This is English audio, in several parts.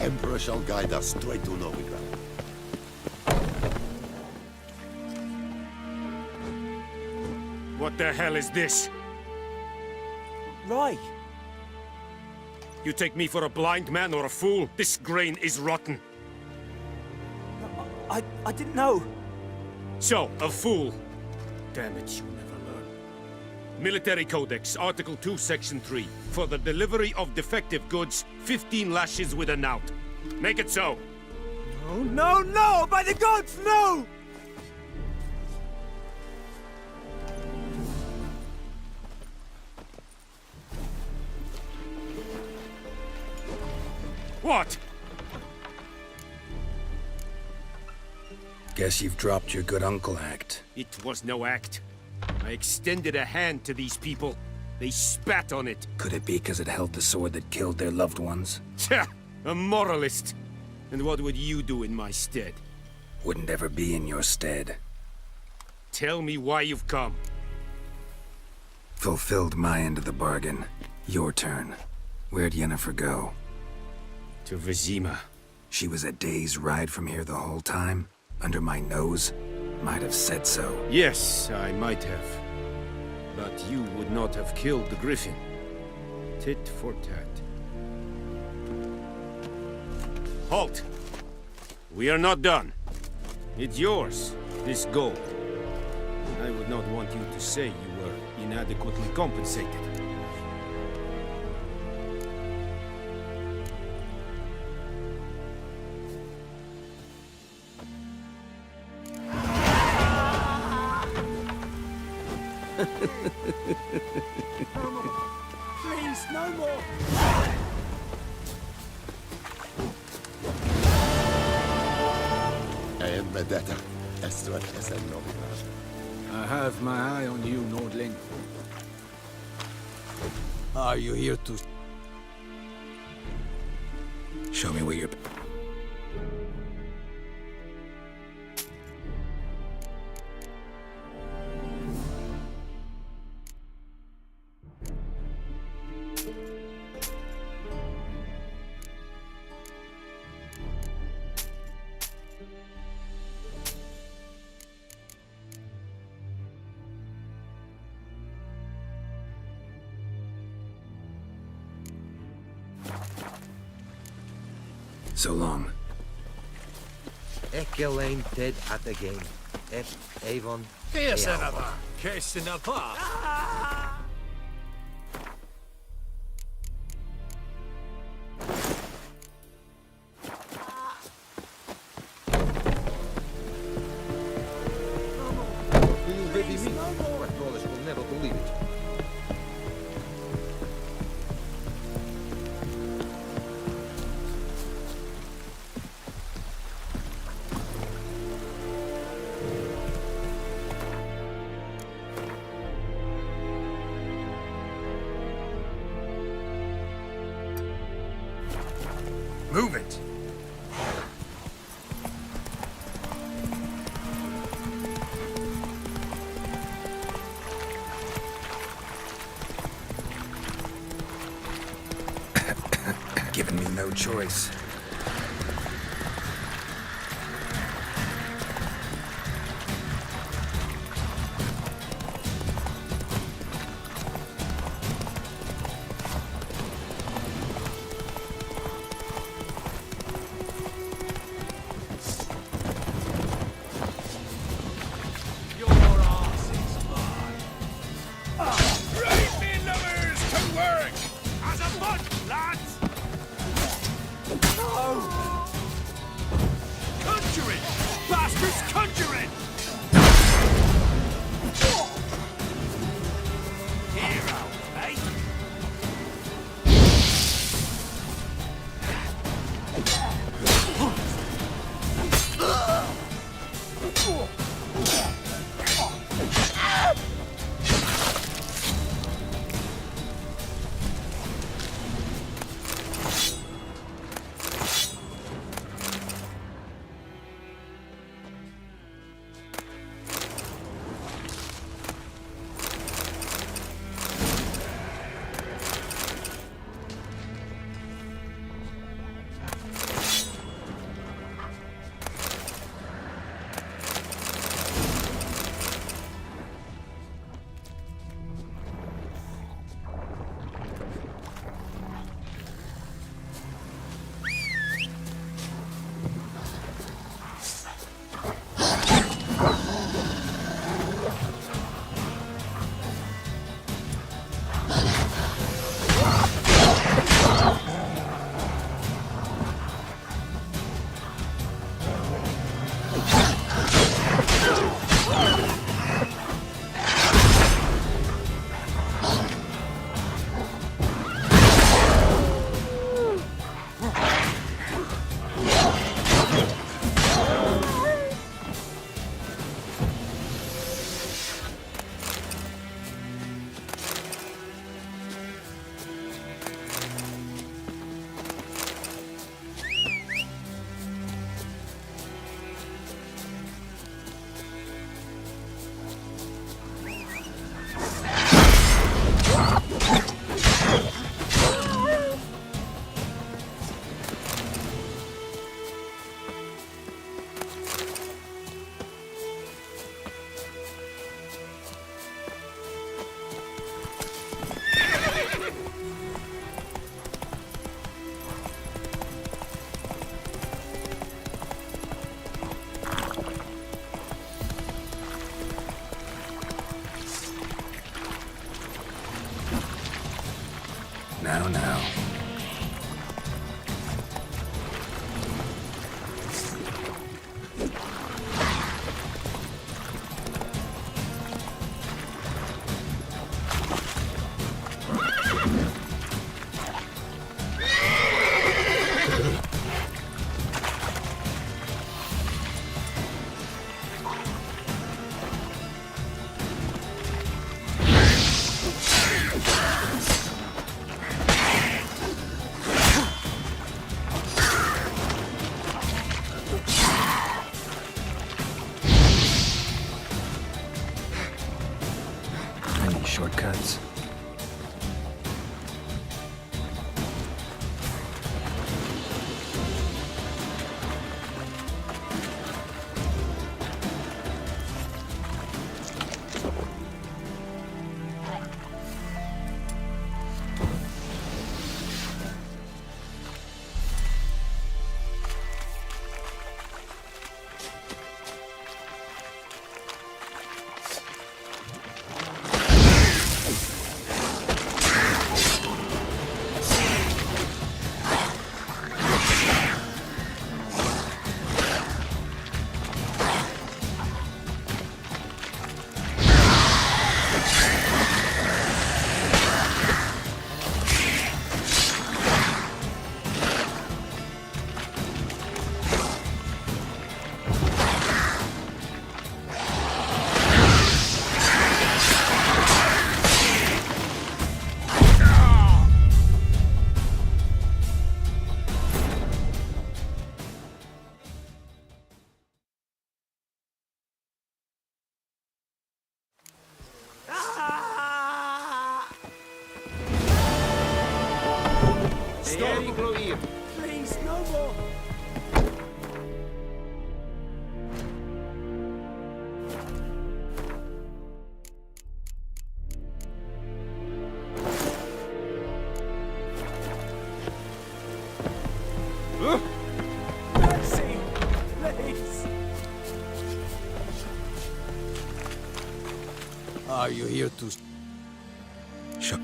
Emperor shall guide us straight to Novigrad. What the hell is this? Right. You take me for a blind man or a fool? This grain is rotten. I didn't know. So, a fool. Damn it, you never learn. Military Codex, Article 2, Section 3. For the delivery of defective goods, 15 lashes with a knout. Make it so. No, no, no! By the gods, no! What? Guess you've dropped your good uncle act. It was no act. I extended a hand to these people. They spat on it. Could it be because it held the sword that killed their loved ones? Tja, a moralist. And what would you do in my stead? Wouldn't ever be in your stead. Tell me why you've come. Fulfilled my end of the bargain. Your turn. Where'd Yennefer go? To Vizima. She was a day's ride from here the whole time? Under my nose? Might have said so. Yes, I might have. But you would not have killed the griffin. Tit for tat. Halt! We are not done. It's yours, this gold. I would not want you to say you were inadequately compensated. Please, no more! I am Vendetta. Estrat es en Novigrad. I have my eye on you, Nordling. Are you here to... Show me where you're... So long. Ekelein dead at the game. Avon. Here's another case in a bar. Do you baby me? My brothers will never believe it. Move it! Giving me no choice. shortcuts. Please, no more! Mercy! Please! Are you here to... Shut.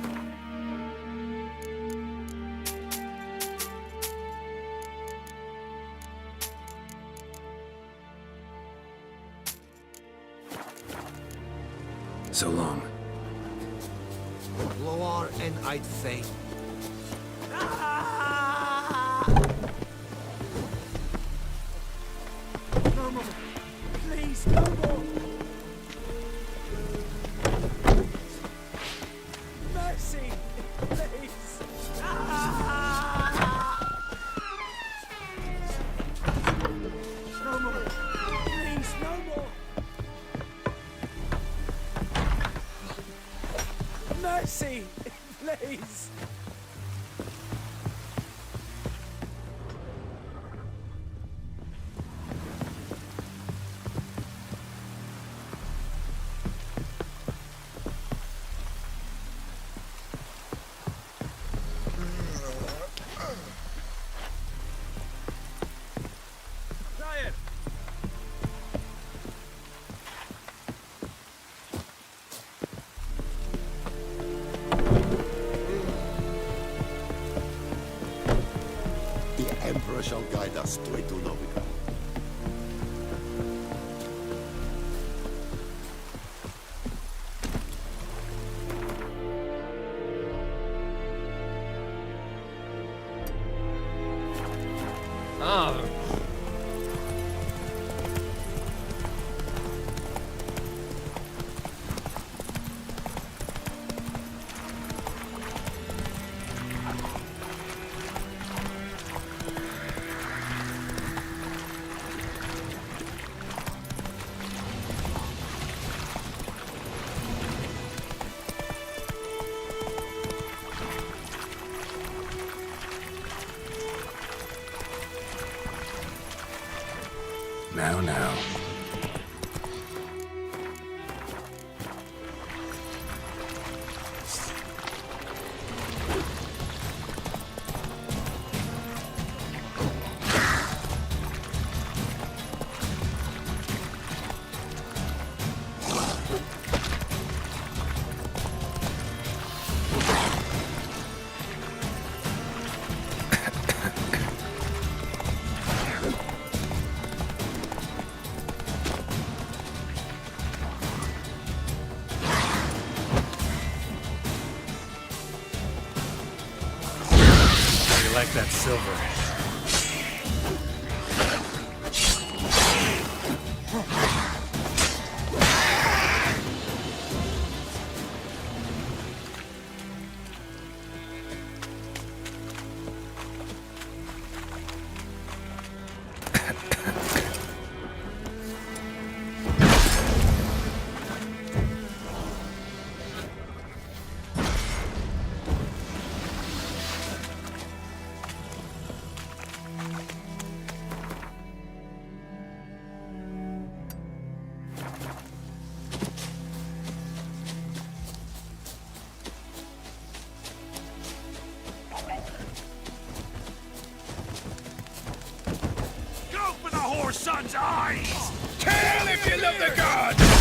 So long. Lower and I'd faint. No more! Please, no more! Mercy! Please! No more! Please, no more! Mercy! Please! Ryan! The Emperor shall guide us straight to Novigrad. Ah, Now. You like that silver? your son's eyes! Kill if you love the gods!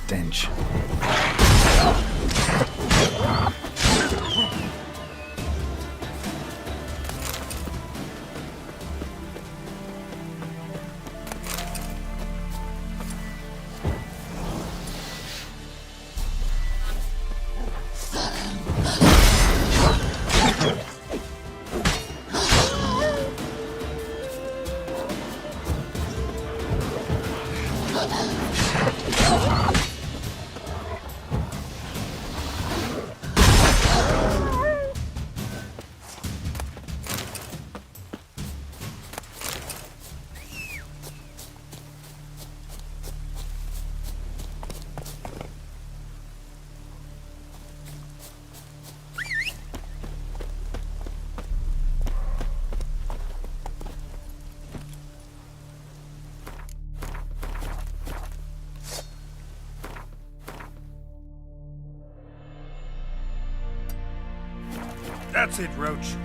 stench. That's it, Roach.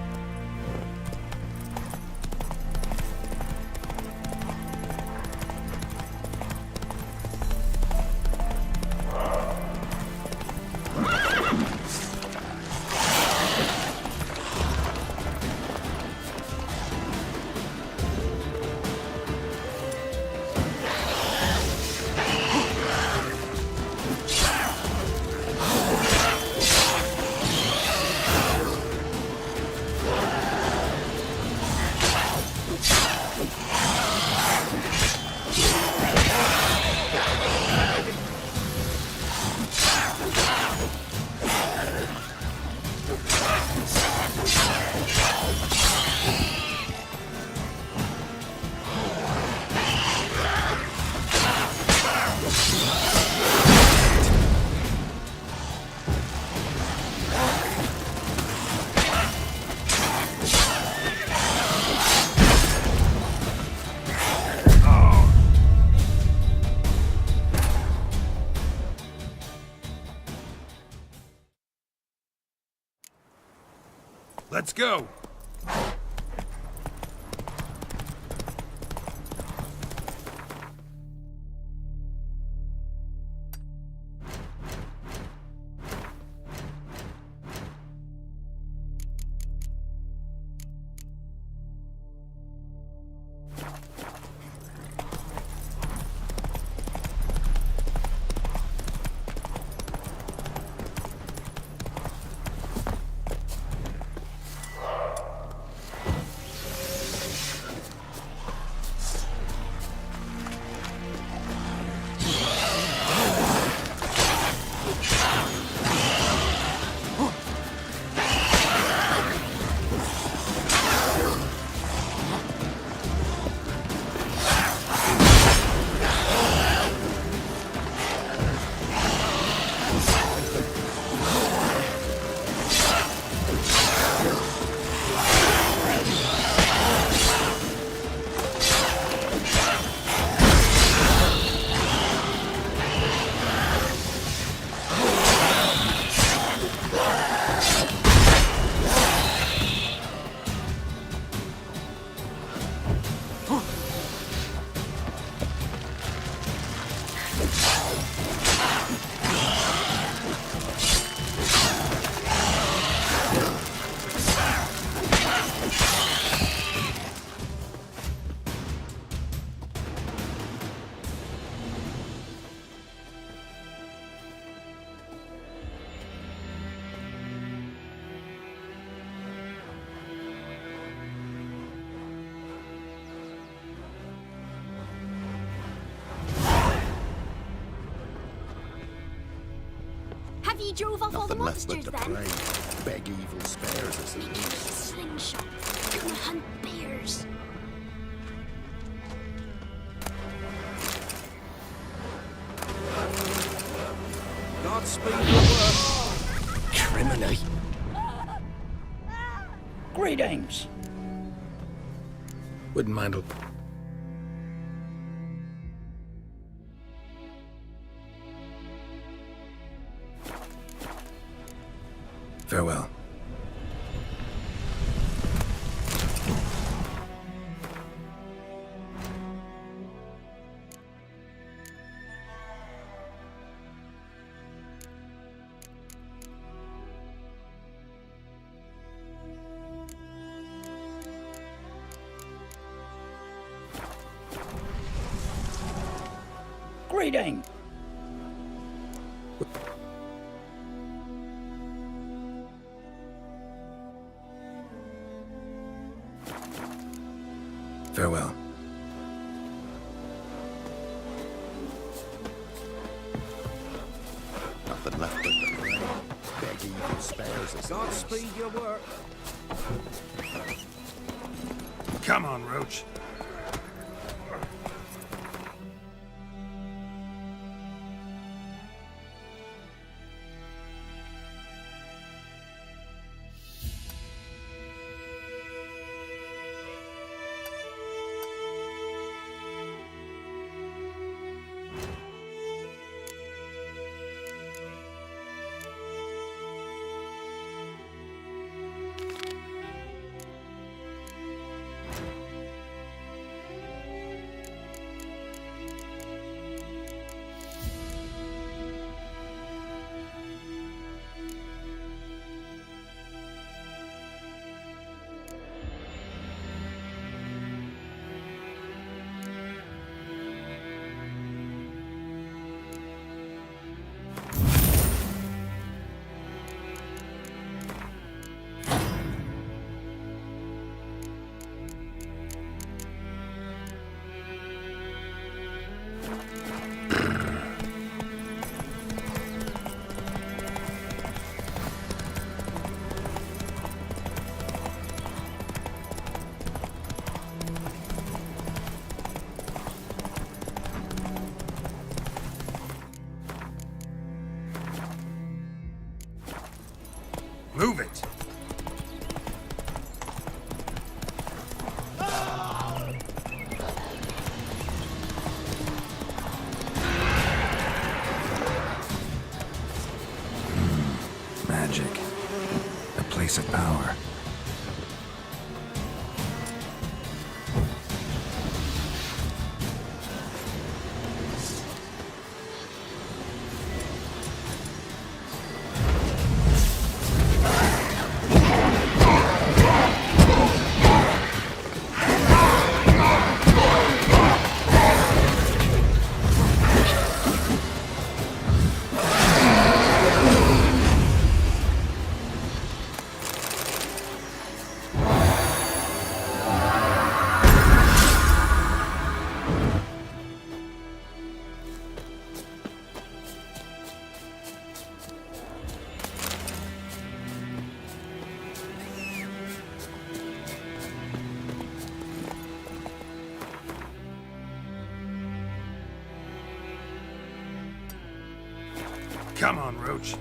Let's go! Have you drove off all the Nothing left but monsters the then? prey. Beg evil spares us at Need to get a least. slingshot. Gonna hunt bears. Godspeed your work. Criminy. Greetings. Wouldn't mind. Farewell. Greeting. Farewell. Nothing left but the prey. Beg evil spares us at least. Godspeed your work. Come on, Roach. Move it. Magic. A place of power. Come on, Roach.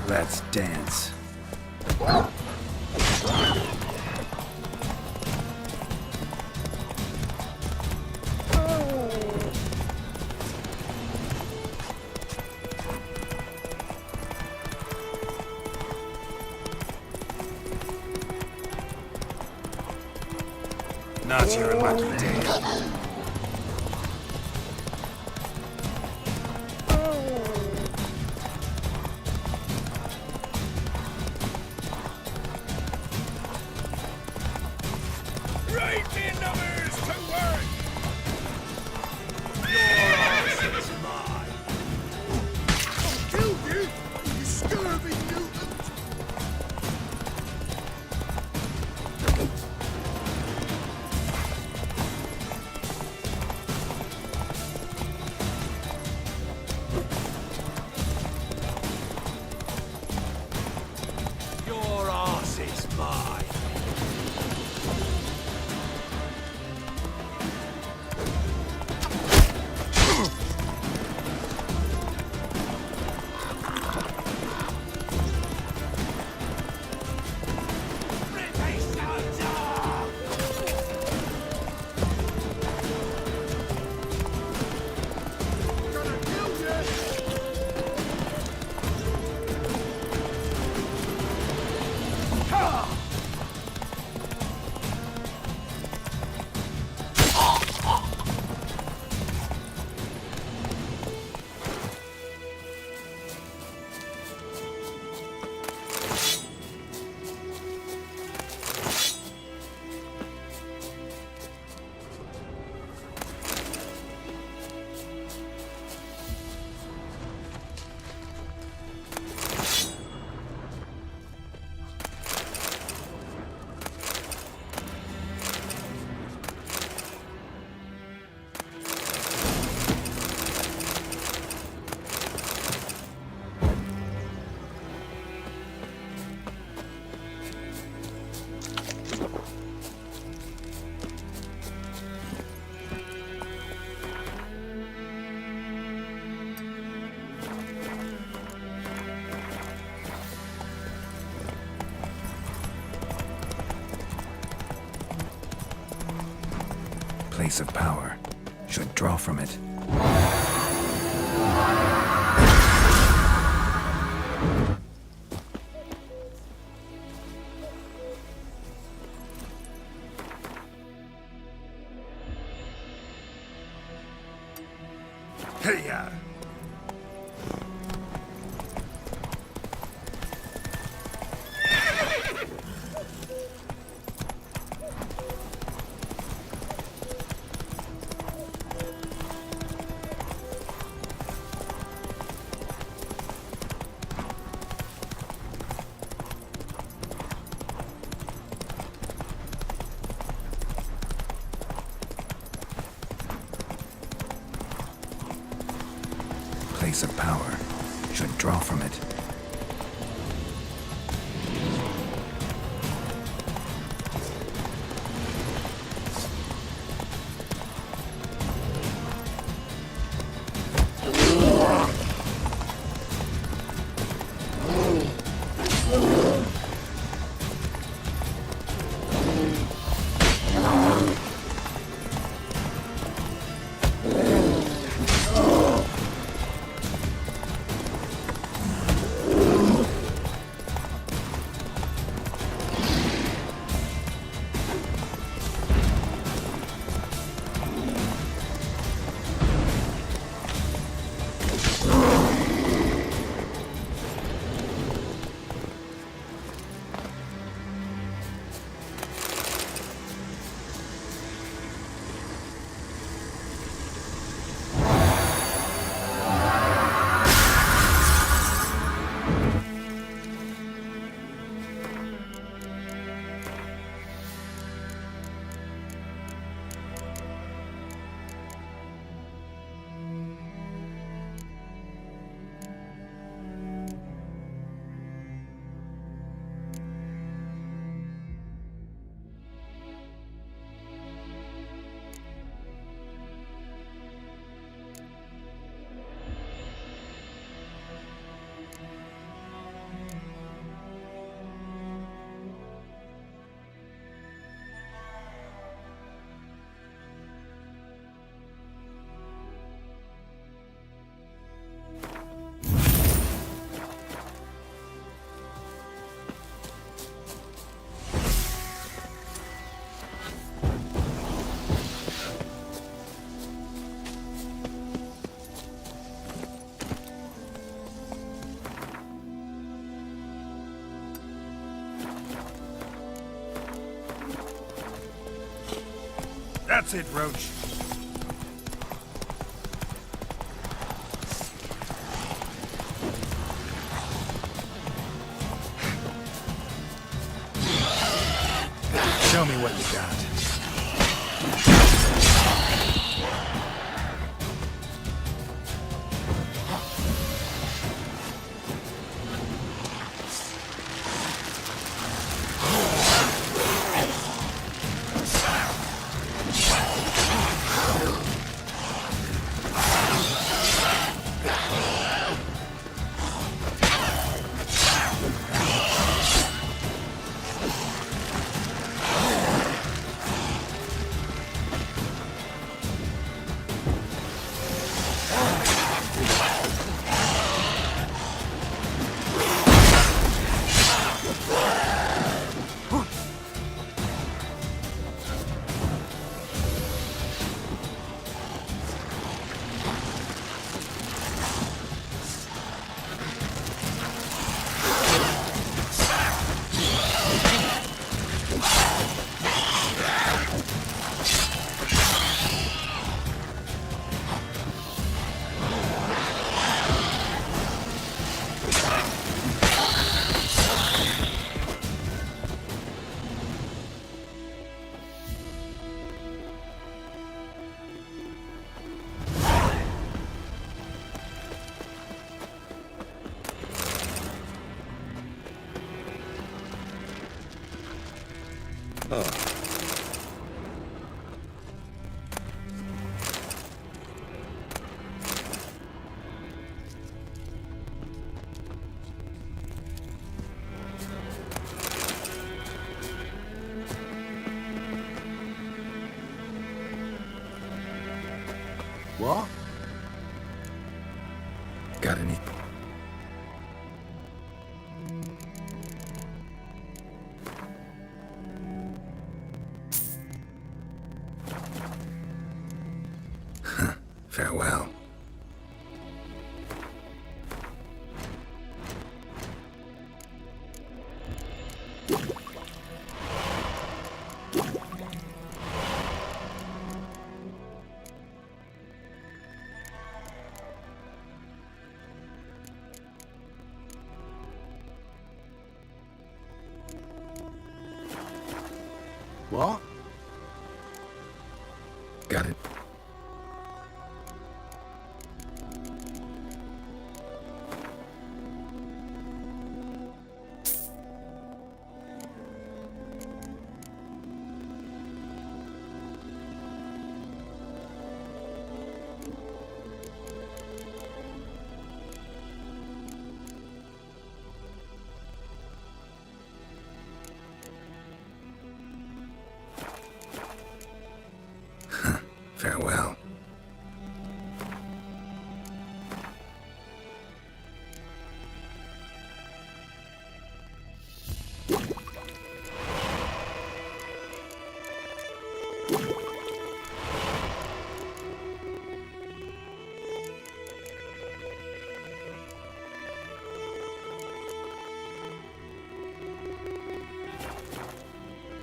Let's dance. Not your lucky day. Right in numbers to work! Killed you, you scurvy mutant! Your ass is mine. Gonna kill you! Place of power. Should draw from it. Hey-ya! Place of power. Should draw from it. That's it, Roach. Show me what you got. What? Got any? Farewell. What? Got it. Farewell.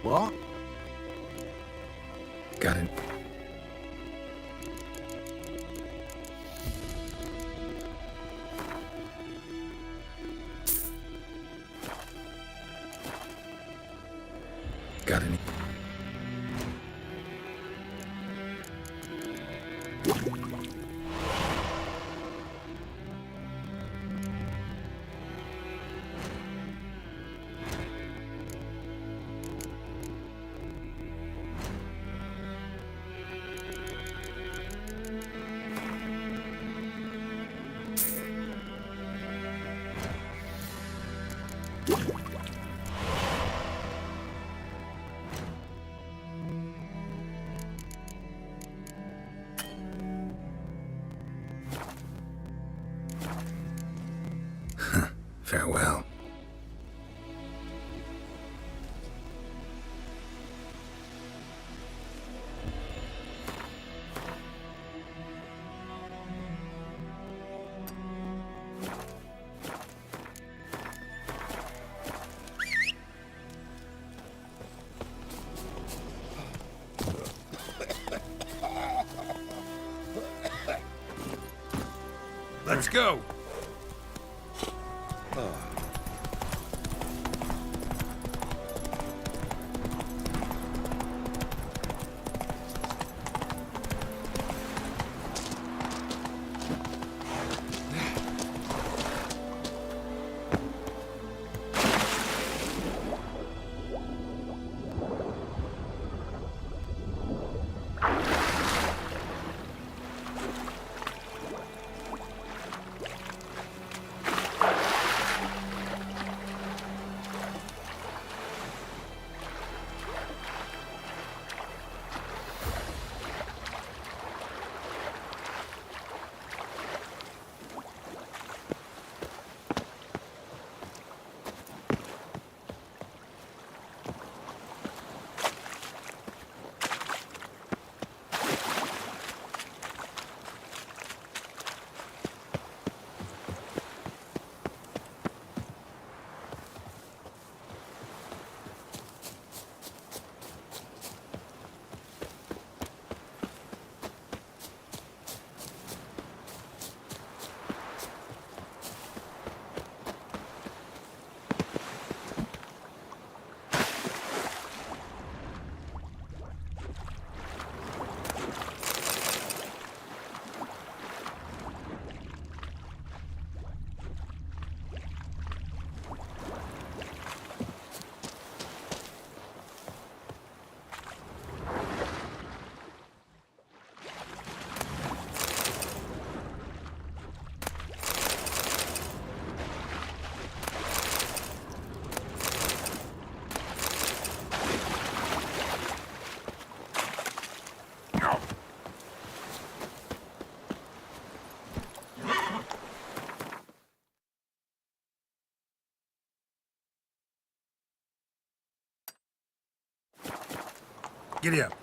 What? Got it. Got any? Farewell. Let's go. Giddy up.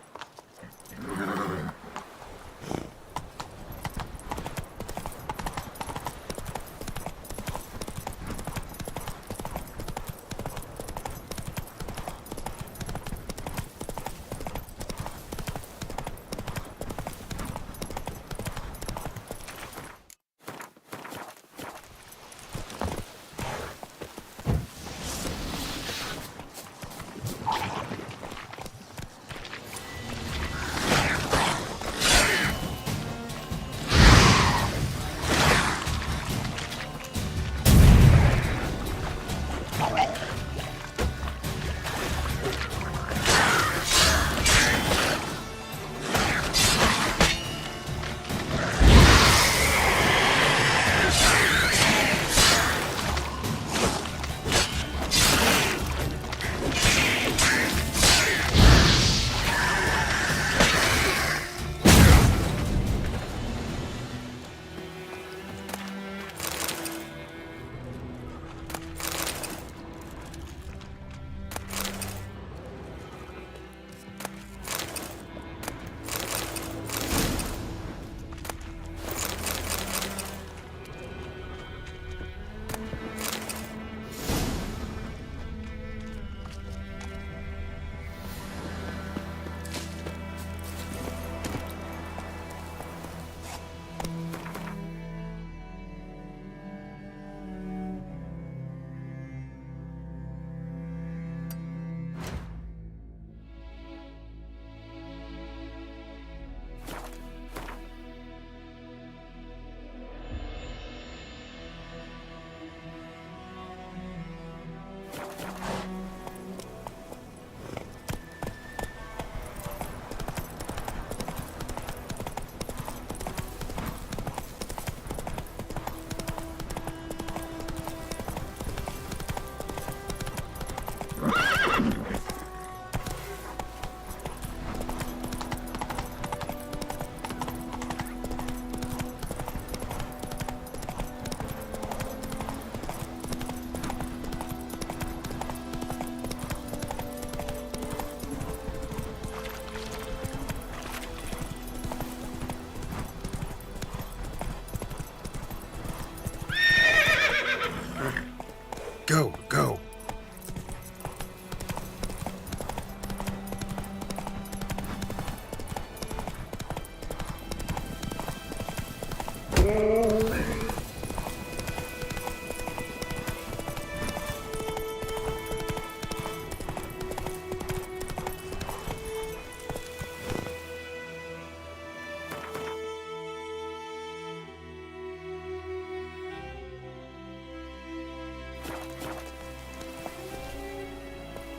Go, go.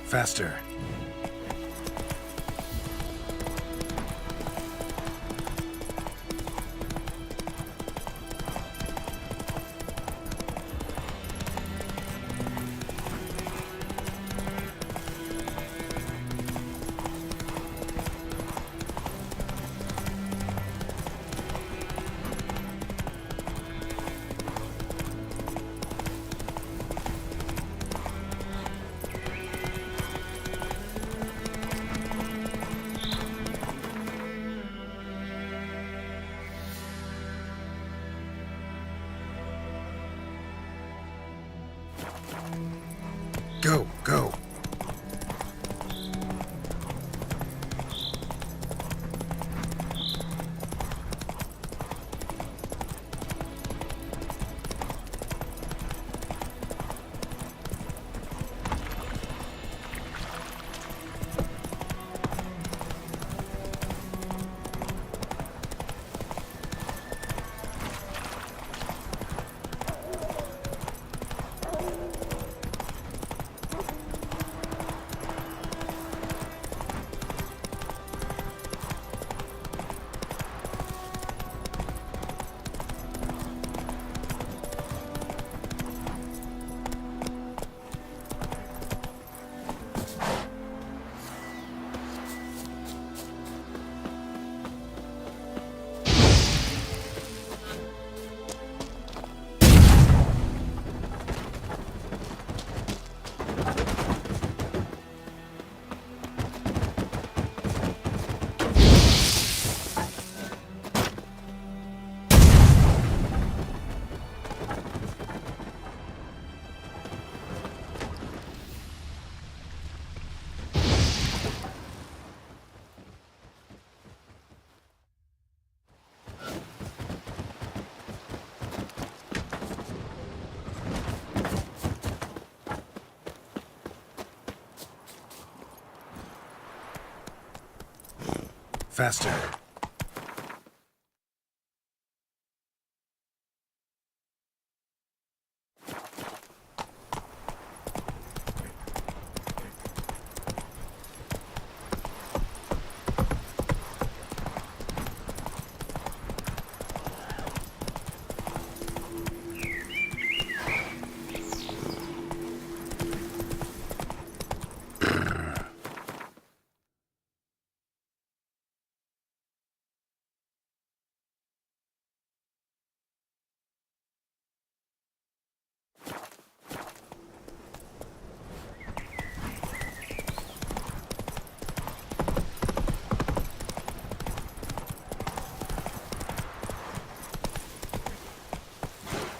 Faster. Go, go. Faster.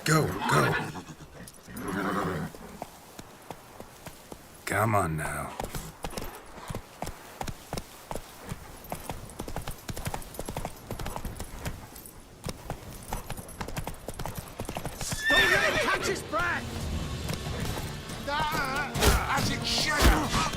Go, go. Come on now. Don't let him catch his breath! As it should.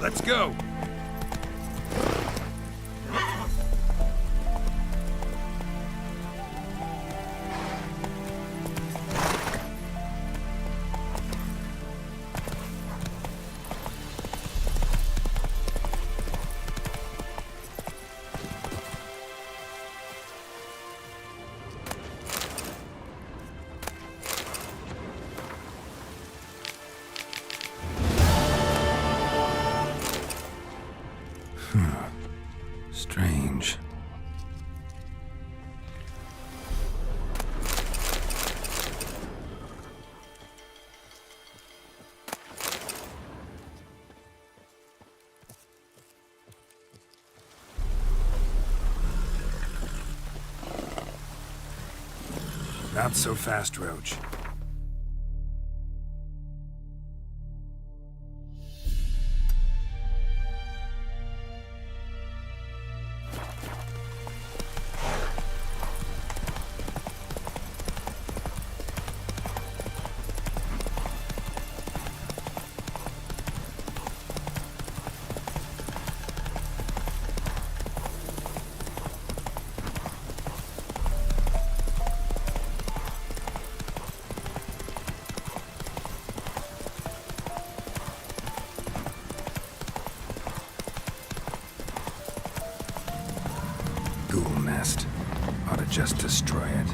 Let's go. Strange. Not so fast, Roach. Ghoul nest. Ought to just destroy it.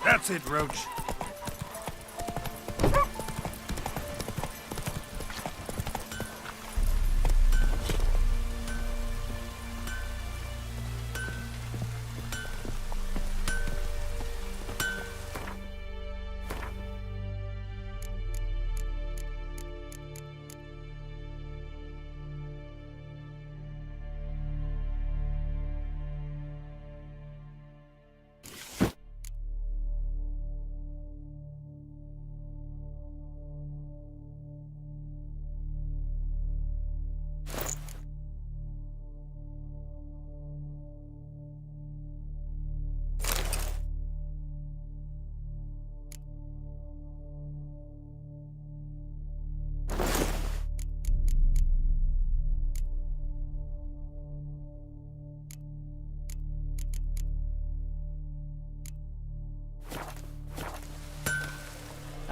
That's it, Roach.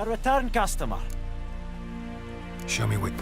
A return customer. Show me what...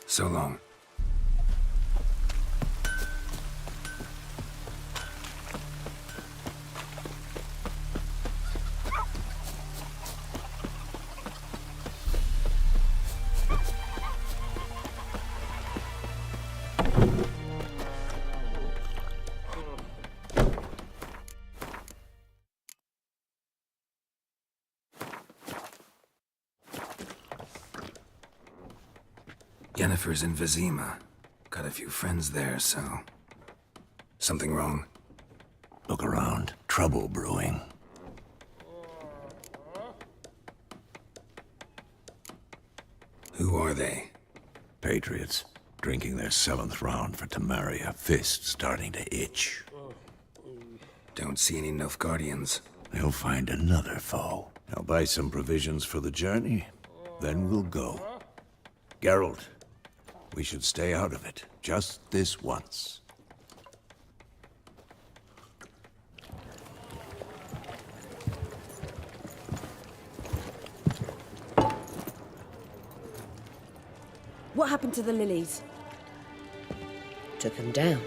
So long. Yennefer's in Vizima. Got a few friends there, so... Something wrong? Look around. Trouble brewing. Who are they? Patriots. Drinking their 7th round for Tamaria. Fist starting to itch. Don't see any Nilfgaardians. They'll find another foe. I'll buy some provisions for the journey. Then we'll go. Geralt, we should stay out of it. Just this once. What happened to the lilies? Took him down.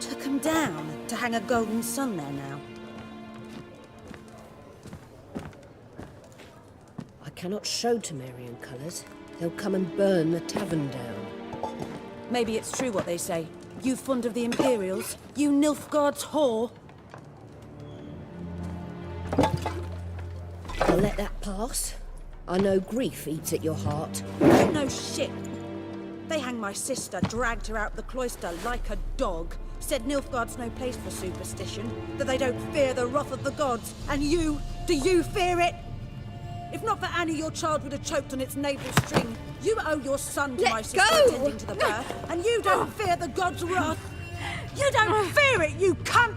Took them down to hang a golden sun there now. I cannot show Temerian colours. They'll come and burn the tavern down. Maybe it's true what they say. You fond of the Imperials? You Nilfgaard's whore? I'll let that pass. I know grief eats at your heart. You know shit. They hanged my sister, dragged her out the cloister like a dog. Said Nilfgaard's no place for superstition, that they don't fear the wrath of the gods. And you, do you fear it? If not for Annie, your child would have choked on its navel string. You owe your son to Let my sister go! attending to the birth, and you don't fear the gods' wrath. You don't fear it, you cunt!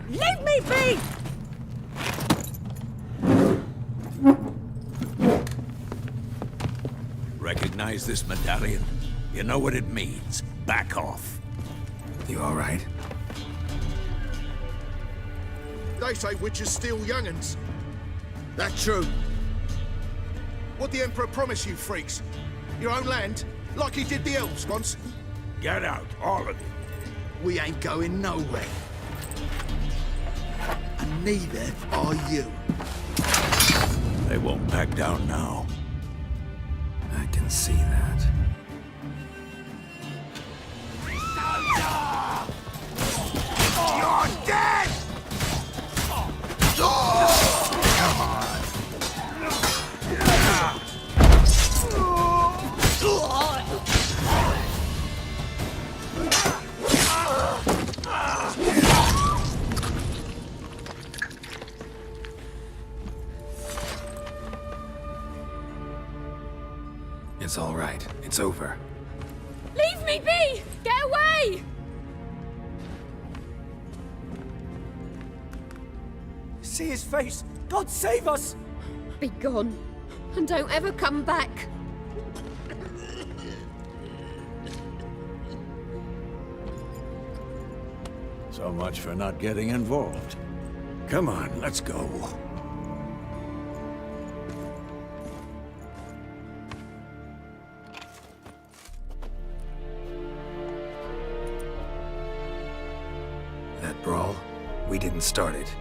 Leave me be! Recognize this medallion? You know what it means. Back off. You all right? They say witches steal young'uns. That true? What the Emperor promise you, freaks? Your own land? Like he did the elves once? Get out, all of you. We ain't going nowhere. And neither are you. They won't back down now. I can see that. You're dead! Come on. It's all right. It's over. Leave me be! Get away! See his face! God save us! Be gone, and don't ever come back. So much for not getting involved. Come on, let's go. That brawl, we didn't start it.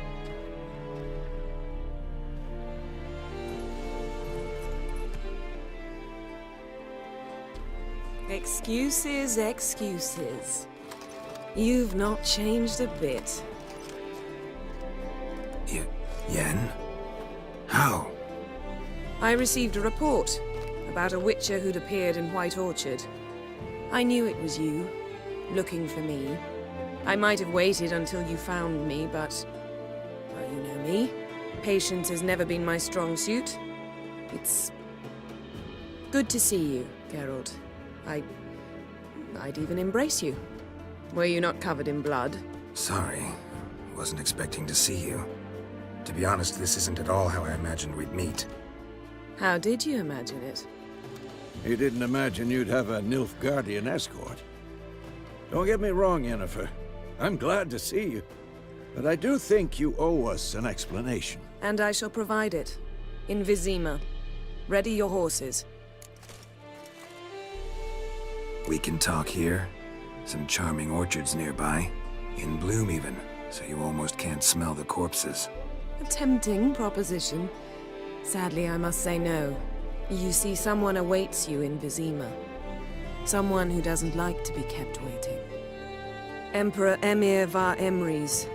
Excuses, excuses. You've not changed a bit. Yen? How? I received a report about a witcher who'd appeared in White Orchard. I knew it was you, looking for me. I might have waited until you found me, but... well, you know me. Patience has never been my strong suit. It's... good to see you, Geralt. I'd even embrace you. Were you not covered in blood? Sorry. Wasn't expecting to see you. To be honest, this isn't at all how I imagined we'd meet. How did you imagine it? He didn't imagine you'd have a Nilfgaardian escort. Don't get me wrong, Yennefer. I'm glad to see you. But I do think you owe us an explanation. And I shall provide it. In Vizima. Ready your horses. We can talk here. Some charming orchards nearby. In bloom even, so you almost can't smell the corpses. A tempting proposition. Sadly, I must say no. You see, someone awaits you in Vizima. Someone who doesn't like to be kept waiting. Emperor Emir var Emrys.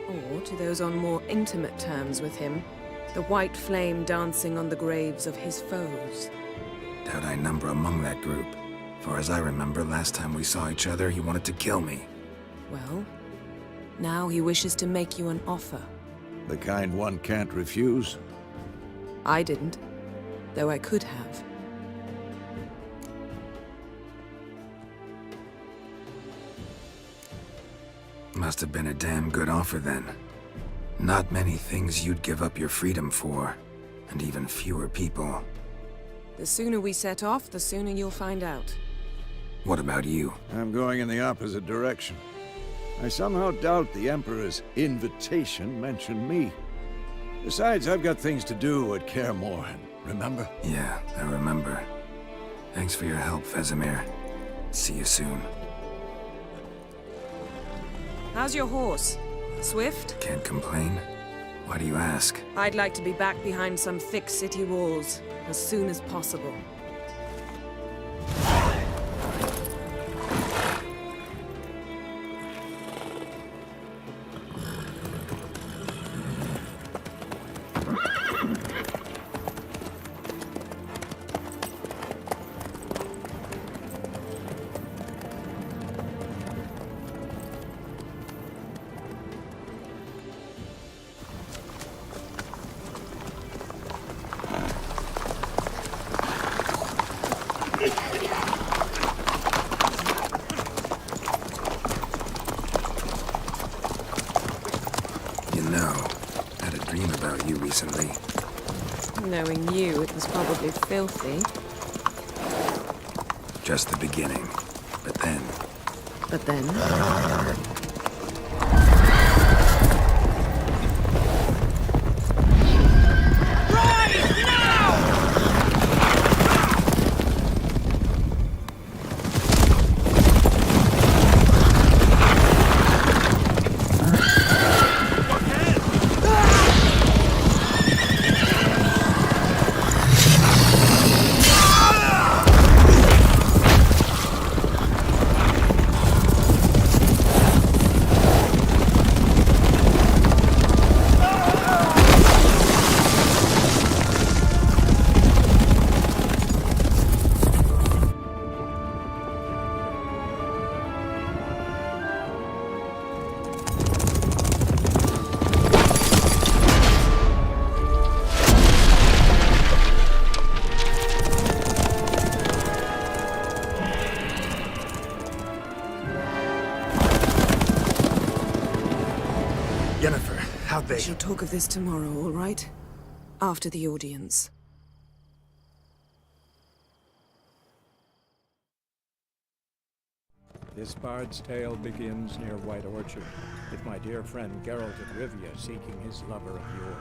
Or, to those on more intimate terms with him, the white flame dancing on the graves of his foes. Doubt I number among that group. Far as I remember, last time we saw each other, he wanted to kill me. Well, now he wishes to make you an offer. The kind one can't refuse? I didn't, though I could have. Must have been a damn good offer then. Not many things you'd give up your freedom for, and even fewer people. The sooner we set off, the sooner you'll find out. What about you? I'm going in the opposite direction. I somehow doubt the Emperor's invitation mentioned me. Besides, I've got things to do at Kaer Morhen, remember? Yeah, I remember. Thanks for your help, Vesemir. See you soon. How's your horse? Swift? Can't complain. Why do you ask? I'd like to be back behind some thick city walls, as soon as possible. Recently. Knowing you, it was probably filthy. Just the beginning. But then... But then? Yennefer, how'd they... We shall talk of this tomorrow, all right? After the audience. This bard's tale begins near White Orchard, with my dear friend Geralt of Rivia seeking his lover of yore,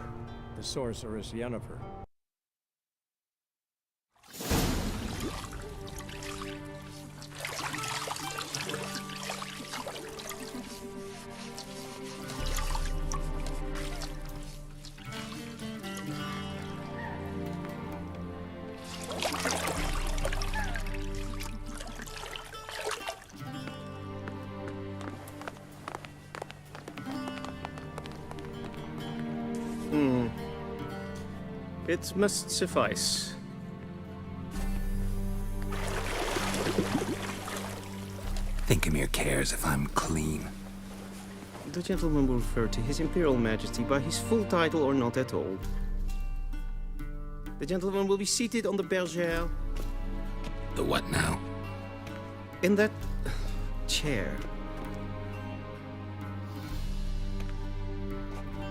the sorceress Yennefer. It must suffice. Thinkamere cares if I'm clean. The gentleman will refer to His Imperial Majesty by his full title or not at all. The gentleman will be seated on the bergère. The what now? In that chair.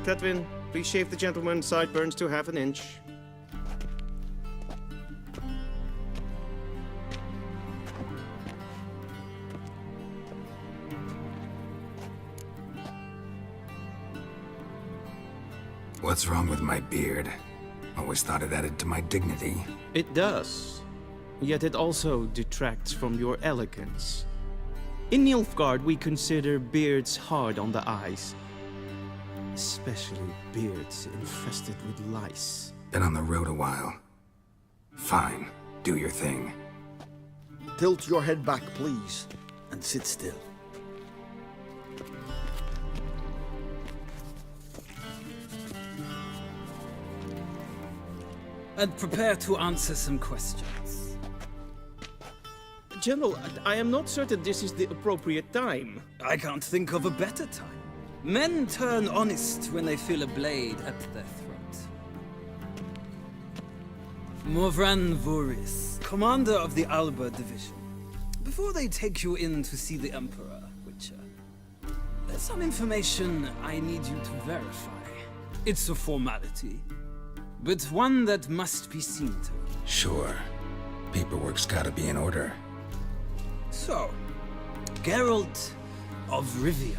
Catwin, please shave the gentleman's sideburns to half an inch. What's wrong with my beard? Always thought it added to my dignity. It does. Yet it also detracts from your elegance. In Nilfgaard, we consider beards hard on the eyes. Especially beards infested with lice. Been on the road a while. Fine. Do your thing. Tilt your head back, please, and sit still. And prepare to answer some questions. General, I am not certain this is the appropriate time. I can't think of a better time. Men turn honest when they feel a blade at their throat. Morvran Voris, commander of the Alba Division. Before they take you in to see the Emperor, Witcher, there's some information I need you to verify. It's a formality, but one that must be seen to. Sure. Paperwork's gotta be in order. So, Geralt of Rivia.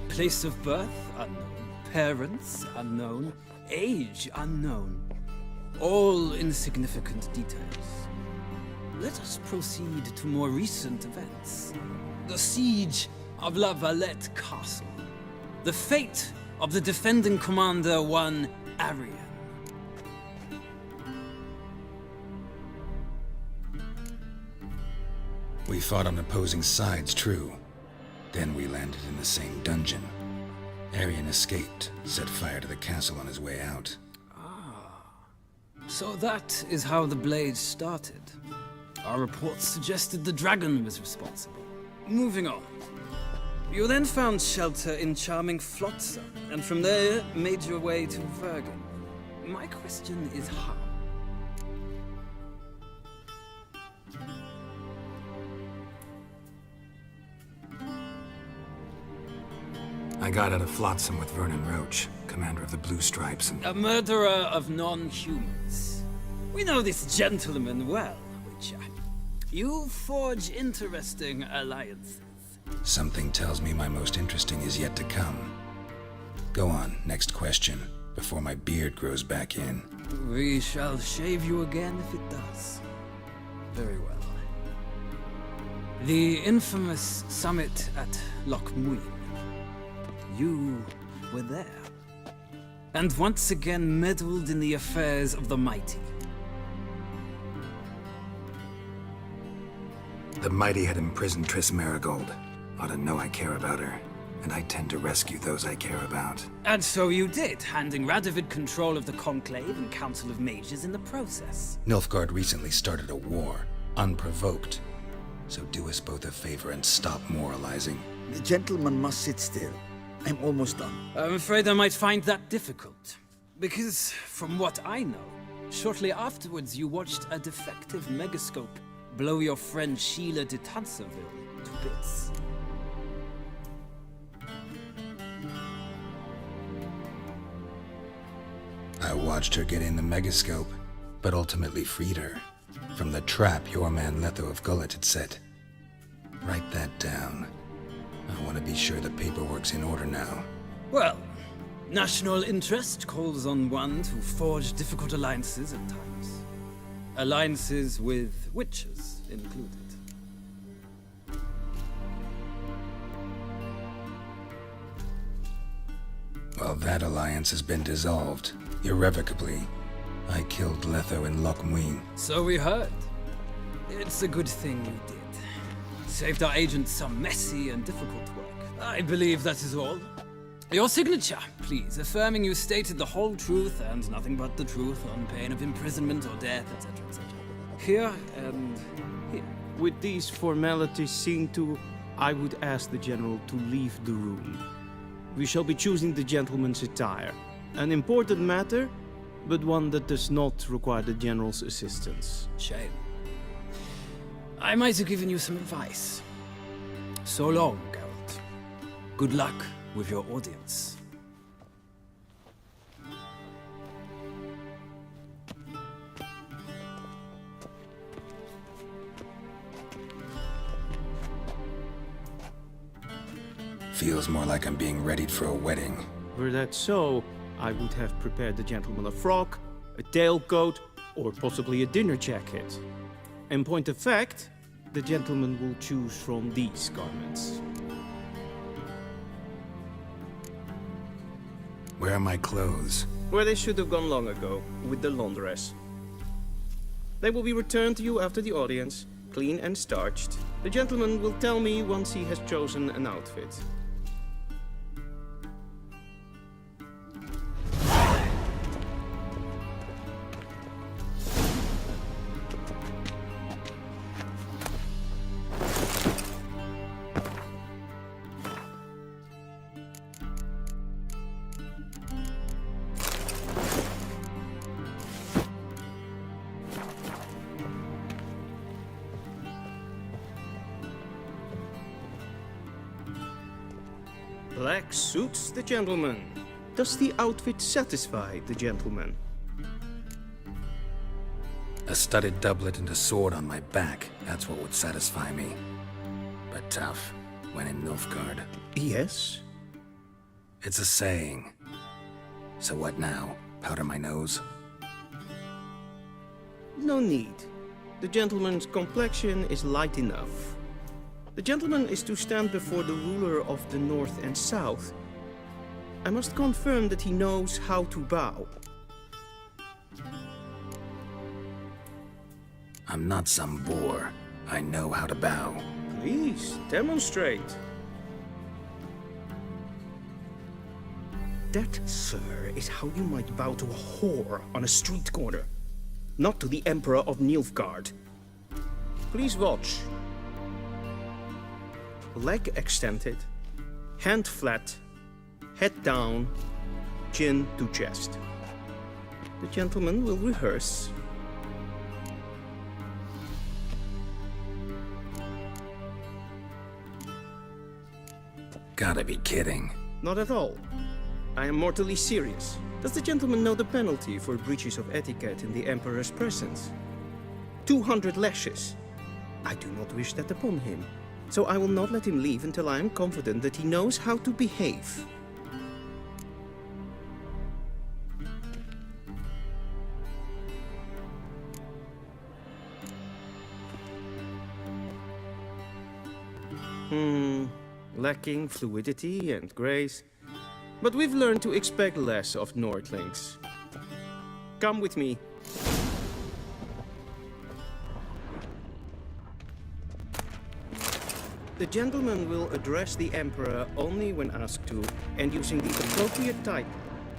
Place of birth unknown. Parents unknown. Age unknown. All insignificant details. Let us proceed to more recent events. The siege of La Valette Castle. The fate of the defending commander, one Arian. We fought on opposing sides, true. Then we landed in the same dungeon. Arian escaped, set fire to the castle on his way out. So that is how the blade started. Our reports suggested the dragon was responsible. Moving on. You then found shelter in charming Flotsam, and from there made your way to Vergen. My question is how? I got out of Flotsam with Vernon Roach, commander of the Blue Stripes, and... A murderer of non-humans. We know this gentleman well, Witcher. You forge interesting alliances. Something tells me my most interesting is yet to come. Go on, next question, before my beard grows back in. We shall shave you again if it does. Very well. The infamous summit at Loch Muin. You were there. And once again meddled in the affairs of the mighty. The mighty had imprisoned Triss Marigold. Ought to know I care about her, and I tend to rescue those I care about. And so you did, handing Radovid control of the Conclave and Council of Mages in the process. Nilfgaard recently started a war, unprovoked. So do us both a favor and stop moralizing. The gentleman must sit still. I'm almost done. I'm afraid I might find that difficult. Because, from what I know, shortly afterwards you watched a defective megascope blow your friend Sheila de Tanserville to bits. I watched her get in the megascope, but ultimately freed her from the trap your man Letho of Gullet had set. Write that down. I want to be sure the paperwork's in order now. Well, national interest calls on one to forge difficult alliances at times. Alliances with witches included. Well, that alliance has been dissolved, irrevocably. I killed Letho in Loch Muin. So we heard. It's a good thing you did. Saved our agent some messy and difficult work. I believe that is all. Your signature, please, affirming you stated the whole truth and nothing but the truth on pain of imprisonment or death, etc., etc. Here and here. With these formalities seen to, I would ask the General to leave the room. We shall be choosing the gentleman's attire. An important matter, but one that does not require the General's assistance. Shame. I might have given you some advice. So long, Geralt. Good luck with your audience. Feels more like I'm being readied for a wedding. Were that so, I would have prepared the gentleman a frock, a tailcoat, or possibly a dinner jacket. In point of fact, the gentleman will choose from these garments. Where are my clothes? Where they should have gone long ago, with the laundress. They will be returned to you after the audience, clean and starched. The gentleman will tell me once he has chosen an outfit. Black suits the gentleman. Does the outfit satisfy the gentleman? A studded doublet and a sword on my back, that's what would satisfy me. But tough, when in Nilfgaard. Yes? It's a saying. So what now? Powder my nose? No need. The gentleman's complexion is light enough. The gentleman is to stand before the ruler of the North and South. I must confirm that he knows how to bow. I'm not some boor. I know how to bow. Please, demonstrate. That, sir, is how you might bow to a whore on a street corner, not to the Emperor of Nilfgaard. Please watch. Leg extended, hand flat, head down, chin to chest. The gentleman will rehearse. Gotta be kidding. Not at all. I am mortally serious. Does the gentleman know the penalty for breaches of etiquette in the Emperor's presence? 200 lashes. I do not wish that upon him, so I will not let him leave until I am confident that he knows how to behave. Lacking fluidity and grace. But we've learned to expect less of Nordlings. Come with me. The gentleman will address the Emperor only when asked to, and using the appropriate type.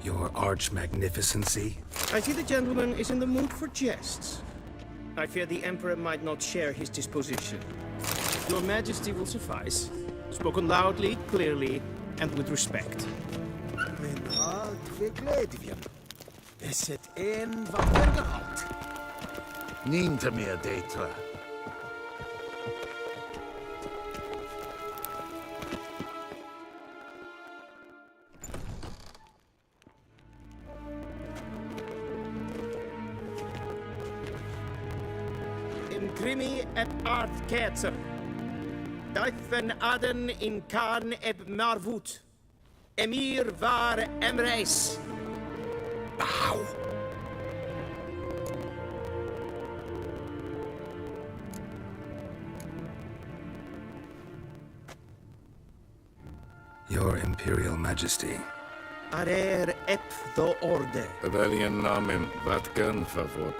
Your arch-magnificency? I see the gentleman is in the mood for jests. I fear the Emperor might not share his disposition. Your Majesty will suffice. Spoken loudly, clearly, and with respect. Men alt vi glädjen. Är det en vattendraut? Inte mer dejtra. Imprimi et art ketzer. Daifen aden in kan eb marvut. Emir var emreis. Bow. Your Imperial Majesty. Arer ep do orde. Rebellion namen, vatkan favor.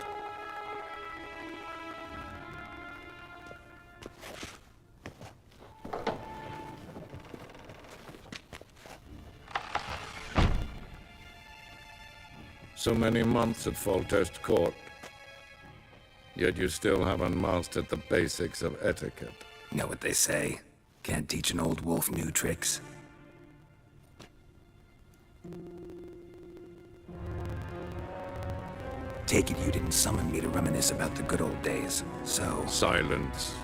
So many months at Foltest Court. Yet you still haven't mastered the basics of etiquette. Know what they say? Can't teach an old wolf new tricks. Take it you didn't summon me to reminisce about the good old days, so... Silence.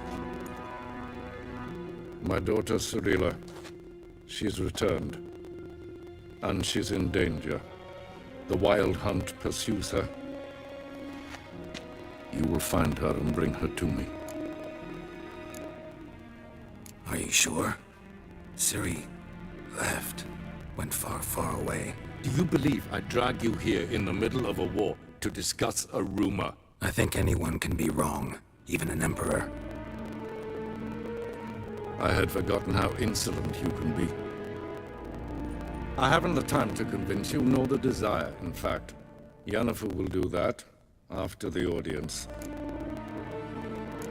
My daughter Cyrilla, she's returned. And she's in danger. The Wild Hunt pursues her. You will find her and bring her to me. Are you sure? Ciri left. Went far, far away. Do you believe I drag you here in the middle of a war to discuss a rumor? I think anyone can be wrong, even an emperor. I had forgotten how insolent you can be. I haven't the time to convince you, nor the desire, in fact. Yennefer will do that after the audience.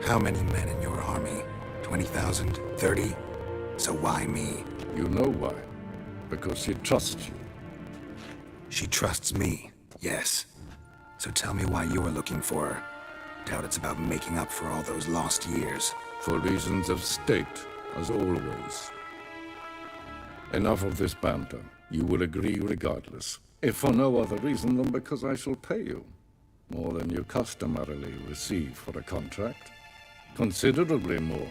How many men in your army? 20,000? 30? So why me? You know why. Because she trusts you. She trusts me, yes. So tell me why you are looking for her. Doubt it's about making up for all those lost years. For reasons of state, as always. Enough of this banter. You will agree regardless. If for no other reason than because I shall pay you. More than you customarily receive for a contract. Considerably more.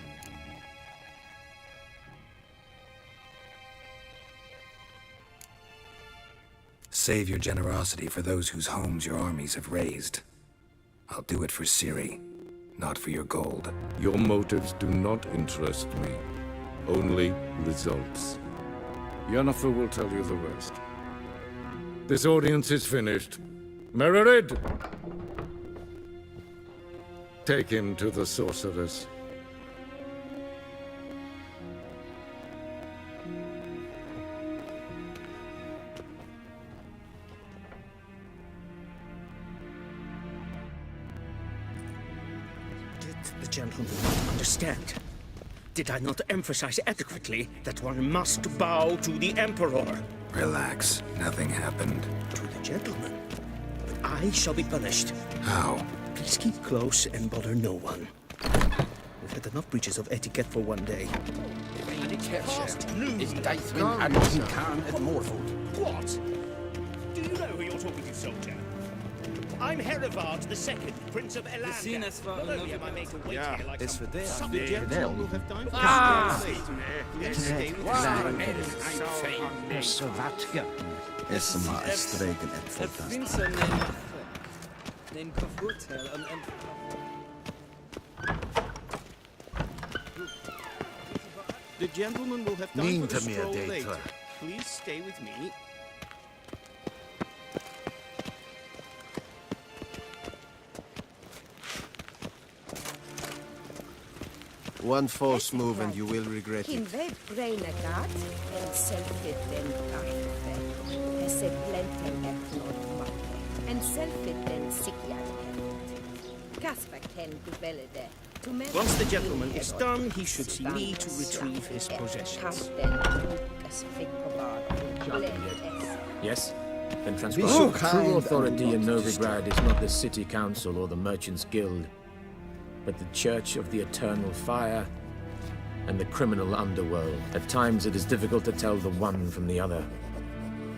Save your generosity for those whose homes your armies have razed. I'll do it for Ciri, not for your gold. Your motives do not interest me. Only results. Yennefer will tell you the rest. This audience is finished. Mererid! Take him to the sorceress. Did the gentleman not understand? Did I not emphasize adequately that one must bow to the Emperor? Relax. Nothing happened. To the gentleman. But I shall be punished. How? Please keep close and bother no one. We've had enough breaches of etiquette for one day. Is Daithwin and Khan at Morfold? What? Do you know who you're talking to, soldier? I'm Herivard II, Prince of Elander. Not only am I made to wait here like It's for them. some The gentleman will have time for Is maar streken en fantastisch. The gentleman will have time Mean for a to me, stroll Data. later. Please stay with me. One false move and you will regret it. Once the gentleman is done, he should see me to retrieve his possessions. Yes? Then transcribe. True authority in Novigrad is not the city council or the merchants' guild, but the Church of the Eternal Fire and the criminal underworld. At times it is difficult to tell the one from the other.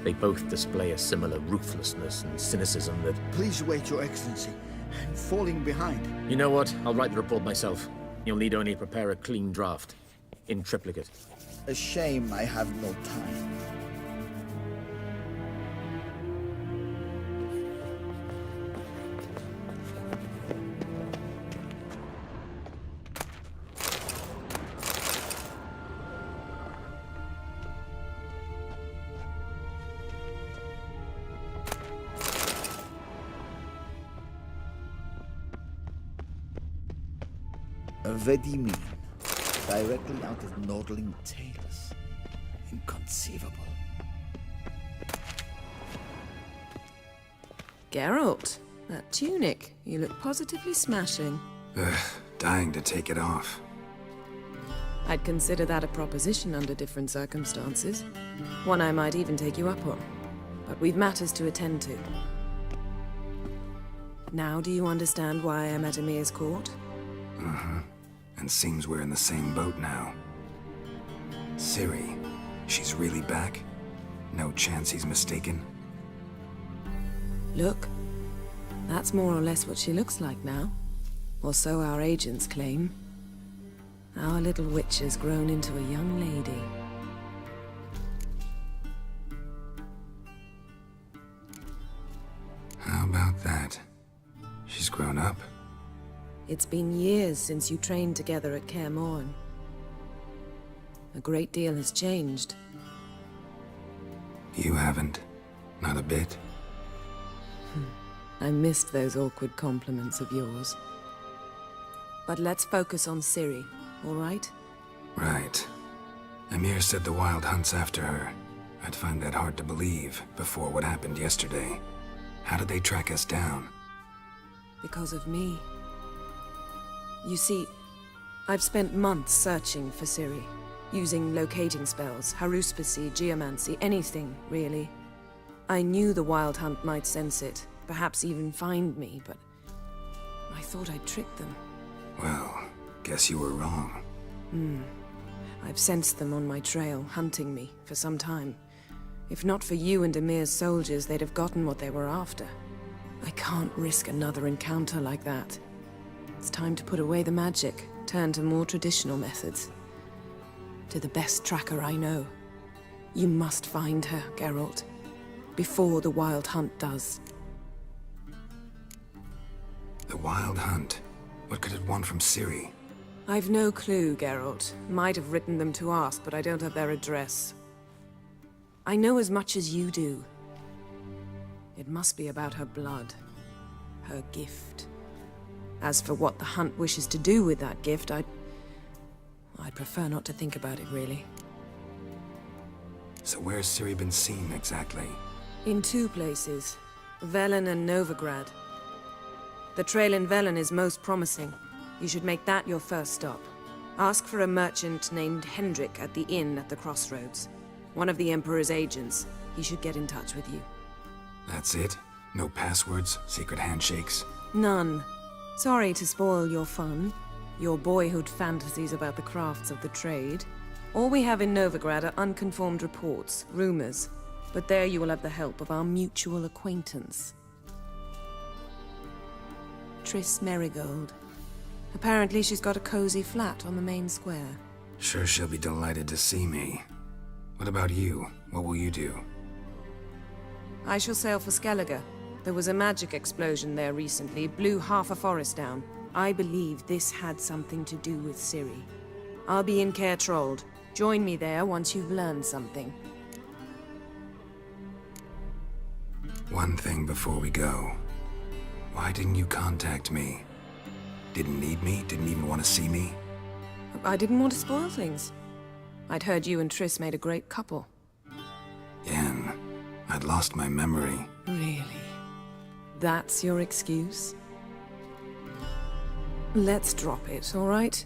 They both display a similar ruthlessness and cynicism that... Please wait, Your Excellency. I'm falling behind. You know what? I'll write the report myself. You'll need only prepare a clean draft. In triplicate. A shame I have no time. Vedimi, directly out of Nordling tales. Inconceivable. Geralt, that tunic. You look positively smashing. Dying to take it off. I'd consider that a proposition under different circumstances. One I might even take you up on. But we've matters to attend to. Now do you understand why I'm at Emir's court? Uh-huh. And seems we're in the same boat now. Ciri, she's really back? No chance he's mistaken? Look, that's more or less what she looks like now. Or so our agents claim. Our little witch has grown into a young lady. How about that? She's grown up? It's been years since you trained together at Kaer Morhen. A great deal has changed. You haven't. Not a bit. I missed those awkward compliments of yours. But let's focus on Ciri, all right? Right. Emir said the Wild Hunt's after her. I'd find that hard to believe before what happened yesterday. How did they track us down? Because of me. You see, I've spent months searching for Ciri, using locating spells, haruspicy, geomancy, anything, really. I knew the Wild Hunt might sense it, perhaps even find me, but I thought I'd tricked them. Well, guess you were wrong. I've sensed them on my trail, hunting me, for some time. If not for you and Emir's soldiers, they'd have gotten what they were after. I can't risk another encounter like that. It's time to put away the magic, turn to more traditional methods. To the best tracker I know. You must find her, Geralt. Before the Wild Hunt does. The Wild Hunt? What could it want from Ciri? I've no clue, Geralt. Might have written them to ask, but I don't have their address. I know as much as you do. It must be about her blood. Her gift. As for what the Hunt wishes to do with that gift, I'd prefer not to think about it, really. So where's Ciri been seen, exactly? In two places. Velen and Novigrad. The trail in Velen is most promising. You should make that your first stop. Ask for a merchant named Hendrik at the inn at the crossroads. One of the Emperor's agents. He should get in touch with you. That's it? No passwords? Secret handshakes? None. Sorry to spoil your fun. Your boyhood fantasies about the crafts of the trade. All we have in Novigrad are unconfirmed reports, rumors. But there you will have the help of our mutual acquaintance. Triss Merigold. Apparently she's got a cozy flat on the main square. Sure she'll be delighted to see me. What about you? What will you do? I shall sail for Skellige. There was a magic explosion there recently, blew half a forest down. I believe this had something to do with Ciri. I'll be in Caer Trold. Join me there once you've learned something. One thing before we go. Why didn't you contact me? Didn't need me? Didn't even want to see me? I didn't want to spoil things. I'd heard you and Triss made a great couple. Yen, I'd lost my memory. Really? That's your excuse? Let's drop it, all right?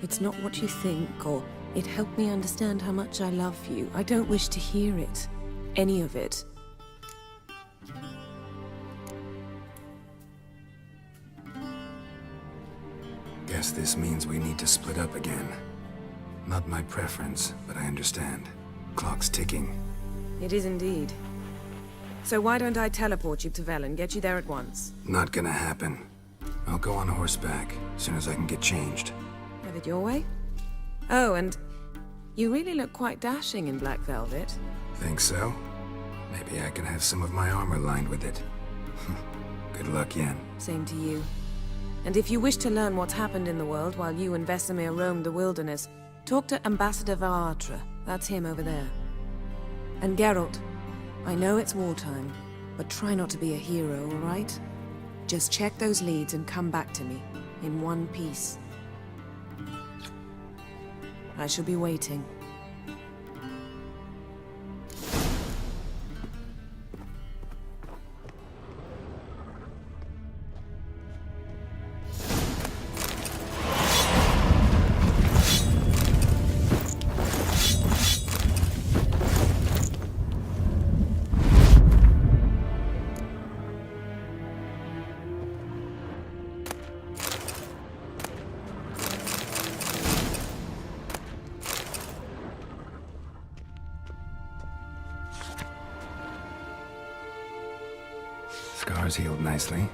It's not what you think, or it helped me understand how much I love you. I don't wish to hear it. Any of it. Guess this means we need to split up again. Not my preference, but I understand. Clock's ticking. It is indeed. So why don't I teleport you to Velen, get you there at once? Not gonna happen. I'll go on horseback, as soon as I can get changed. Have it your way? Oh, and you really look quite dashing in black velvet. Think so? Maybe I can have some of my armor lined with it. Good luck, Yen. Same to you. And if you wish to learn what's happened in the world while you and Vesemir roamed the wilderness, talk to Ambassador Varatra. That's him over there. And Geralt, I know it's wartime, but try not to be a hero, all right? Just check those leads and come back to me, in one piece. I shall be waiting. Scars healed nicely.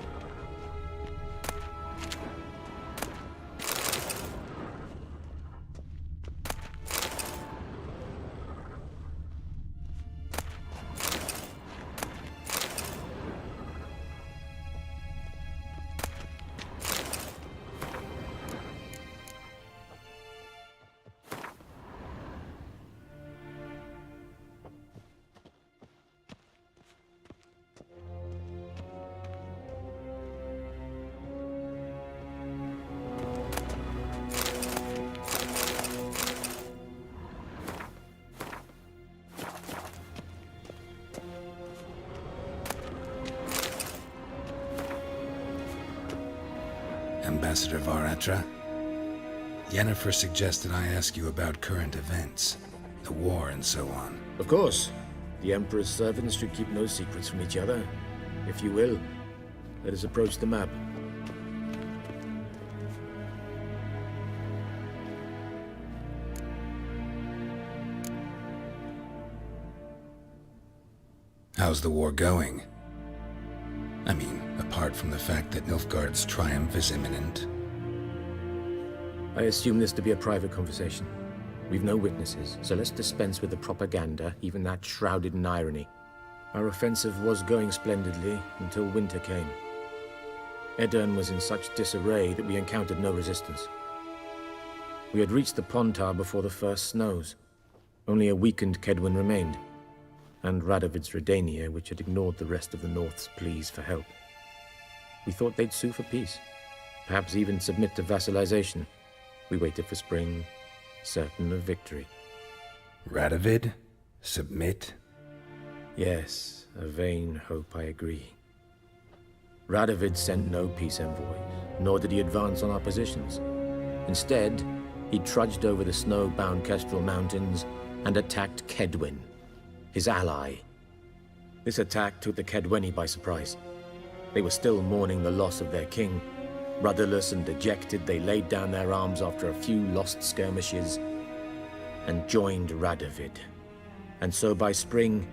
Ambassador Varatra, Yennefer suggested I ask you about current events, the war and so on. Of course. The Emperor's servants should keep no secrets from each other. If you will, let us approach the map. How's the war going? I mean, apart from the fact that Nilfgaard's triumph is imminent. I assume this to be a private conversation. We've no witnesses, so let's dispense with the propaganda, even that shrouded in irony. Our offensive was going splendidly until winter came. Edirn was in such disarray that we encountered no resistance. We had reached the Pontar before the first snows. Only a weakened Kedwen remained, and Radovid's Redania, which had ignored the rest of the North's pleas for help. We thought they'd sue for peace, perhaps even submit to vassalization. We waited for spring, certain of victory. Radovid? Submit? Yes, a vain hope, I agree. Radovid sent no peace envoys, nor did he advance on our positions. Instead, he trudged over the snow-bound Kestrel Mountains and attacked Kedwen, his ally. This attack took the Kedweni by surprise. They were still mourning the loss of their king. Rudderless and dejected, they laid down their arms after a few lost skirmishes and joined Radovid. And so by spring,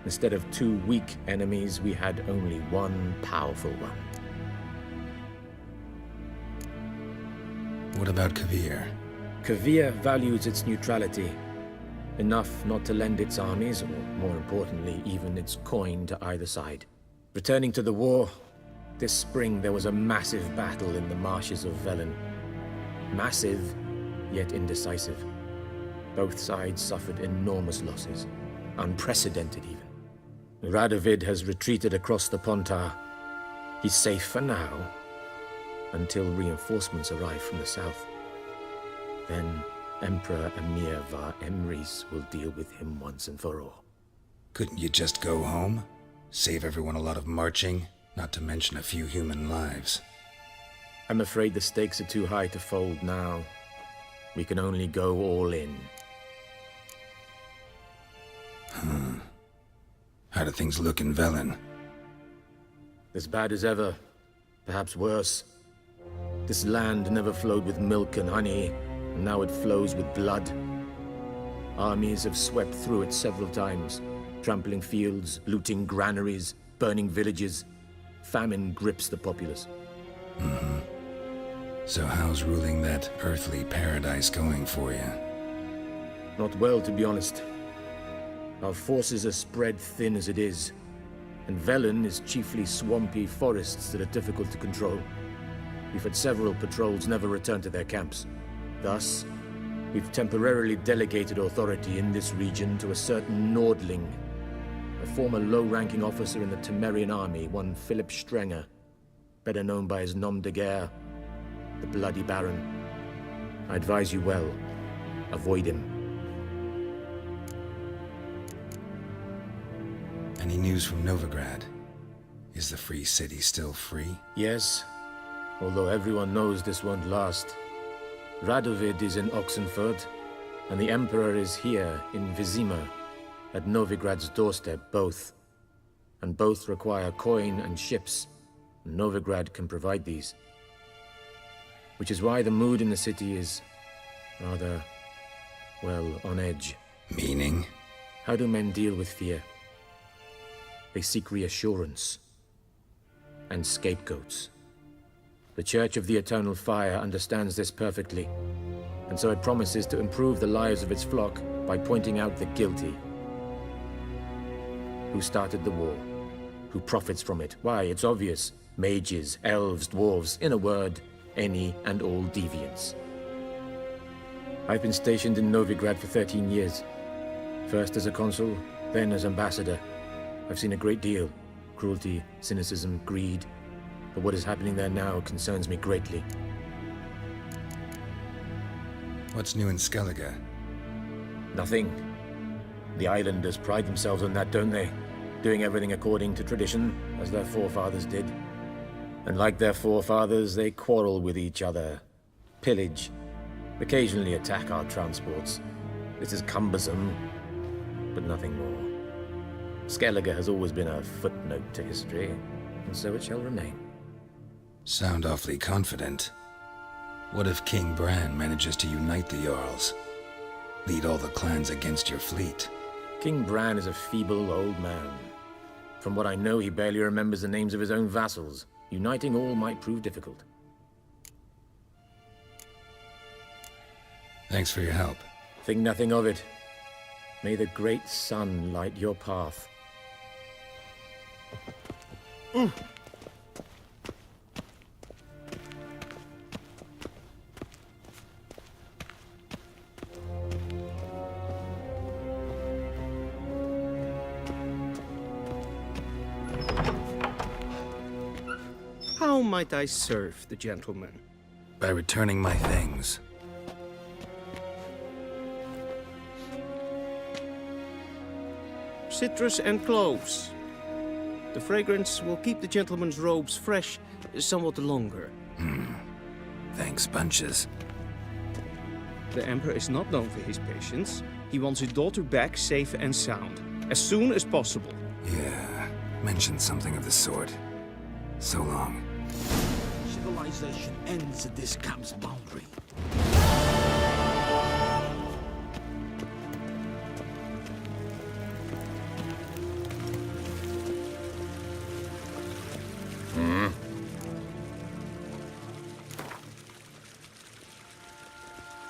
instead of 2 weak enemies, we had only one powerful one. What about Kavir? Kavir values its neutrality, enough not to lend its armies, or more importantly, even its coin to either side. Returning to the war, this spring there was a massive battle in the marshes of Velen. Massive, yet indecisive. Both sides suffered enormous losses, unprecedented even. Radovid has retreated across the Pontar. He's safe for now, until reinforcements arrive from the south. Then Emperor Emir Var Emrys will deal with him once and for all. Couldn't you just go home? Save everyone a lot of marching, not to mention a few human lives. I'm afraid the stakes are too high to fold now. We can only go all in. How do things look in Velen? As bad as ever, perhaps worse. This land never flowed with milk and honey, and now it flows with blood. Armies have swept through it several times, trampling fields, looting granaries, burning villages. Famine grips the populace. So how's ruling that earthly paradise going for you? Not well, to be honest. Our forces are spread thin as it is, and Velen is chiefly swampy forests that are difficult to control. We've had several patrols never return to their camps. Thus, we've temporarily delegated authority in this region to a certain Nordling, a former low-ranking officer in the Temerian army, one Philip Strenger, better known by his nom de guerre, the Bloody Baron. I advise you well, avoid him. Any news from Novigrad? Is the free city still free? Yes, although everyone knows this won't last. Radovid is in Oxenfurt, and the Emperor is here in Vizima, at Novigrad's doorstep, both. And both require coin and ships. Novigrad can provide these. Which is why the mood in the city is rather, well, on edge. Meaning? How do men deal with fear? They seek reassurance, and scapegoats. The Church of the Eternal Fire understands this perfectly, and so it promises to improve the lives of its flock by pointing out the guilty. Who started the war? Who profits from it? Why, it's obvious. Mages, elves, dwarves, in a word, any and all deviants. I've been stationed in Novigrad for 13 years. First as a consul, then as ambassador. I've seen a great deal. Cruelty, cynicism, greed. But what is happening there now concerns me greatly. What's new in Skellige? Nothing. The islanders pride themselves on that, don't they? Doing everything according to tradition, as their forefathers did. And like their forefathers, they quarrel with each other, pillage, occasionally attack our transports. This is cumbersome, but nothing more. Skellige has always been a footnote to history, and so it shall remain. Sound awfully confident. What if King Bran manages to unite the Jarls? Lead all the clans against your fleet? King Bran is a feeble old man. From what I know, he barely remembers the names of his own vassals. Uniting all might prove difficult. Thanks for your help. Think nothing of it. May the great sun light your path. How might I serve the gentleman? By returning my things. Citrus and cloves. The fragrance will keep the gentleman's robes fresh somewhat longer. Thanks, bunches. The Emperor is not known for his patience. He wants his daughter back safe and sound, as soon as possible. Yeah, mentioned something of the sort. So long. Civilization ends at this camp's boundary.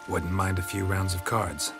Wouldn't mind a few rounds of cards.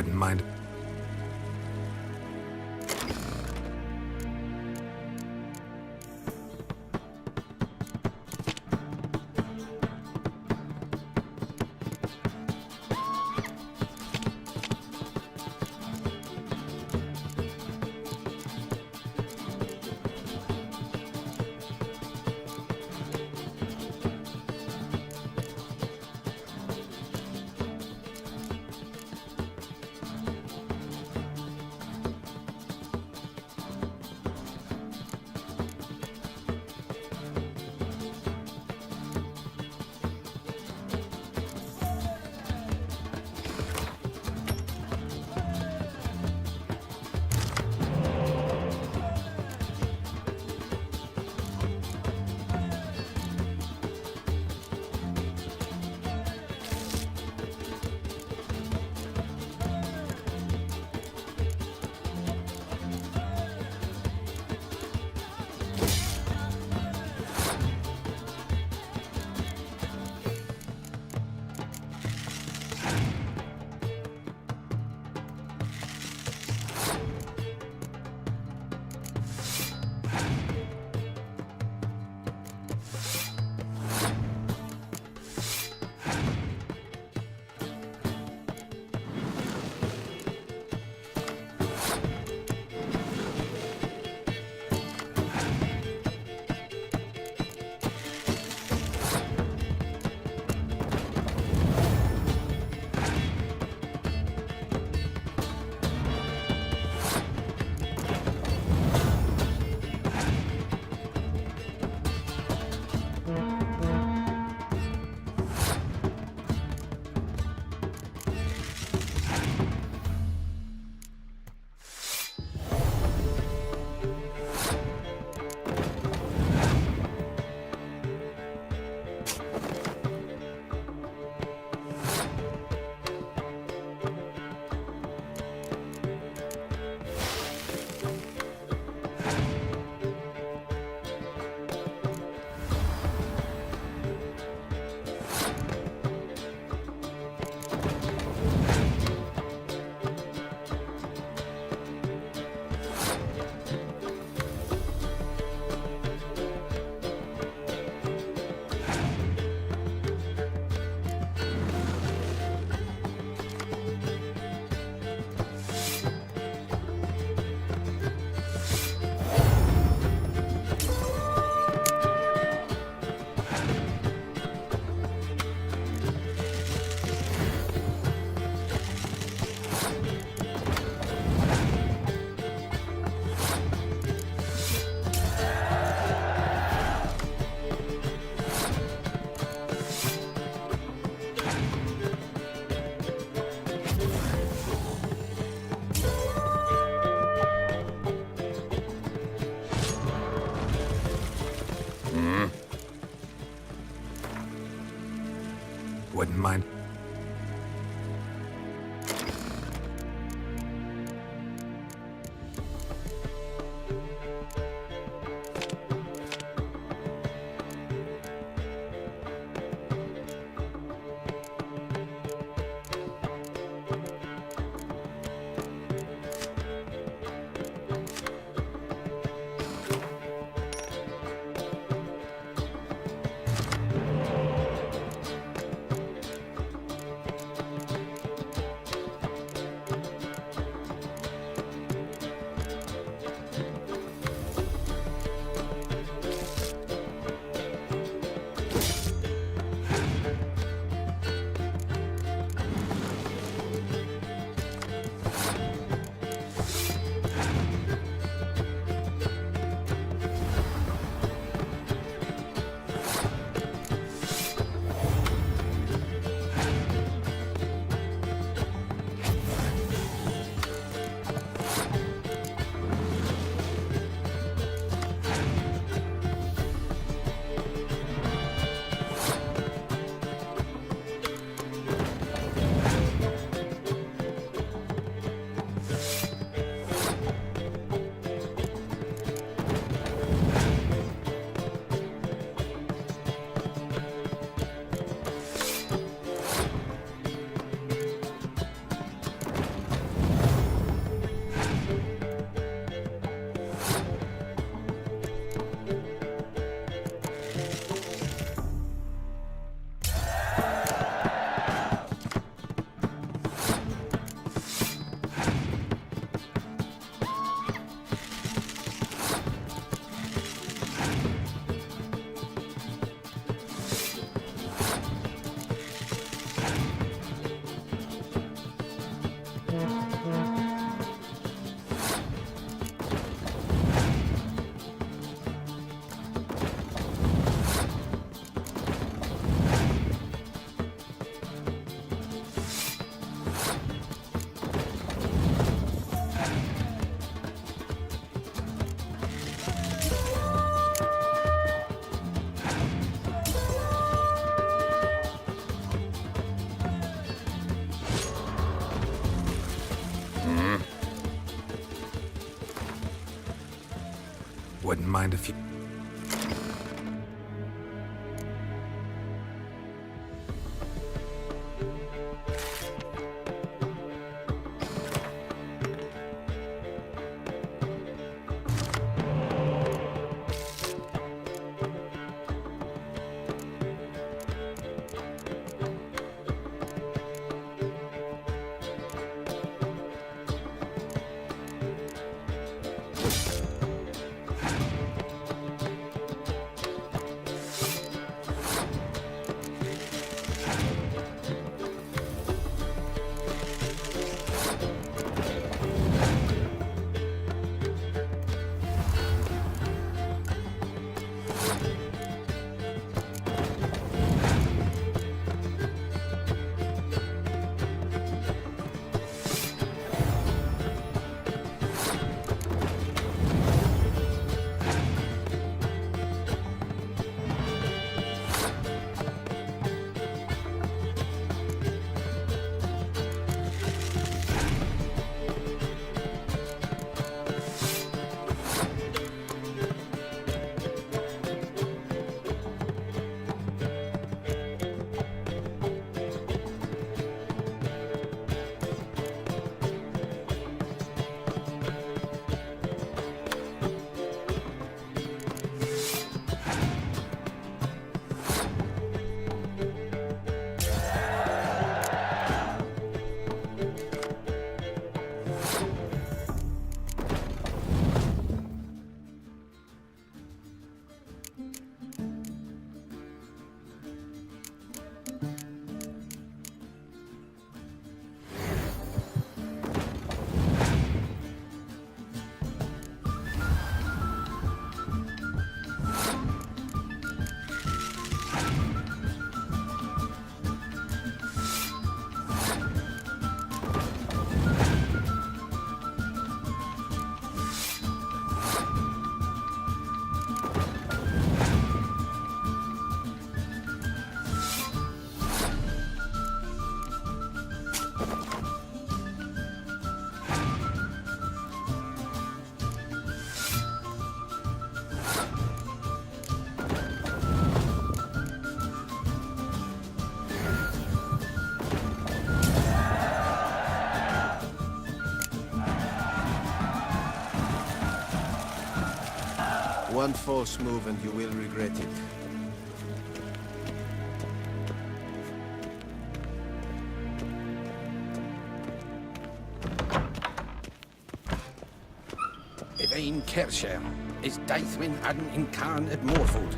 Wouldn't mind. Wouldn't mind. Wouldn't mind if you... One false move and you will regret it. Yvain Kersher is Daithwin Adden in Khan at Morford.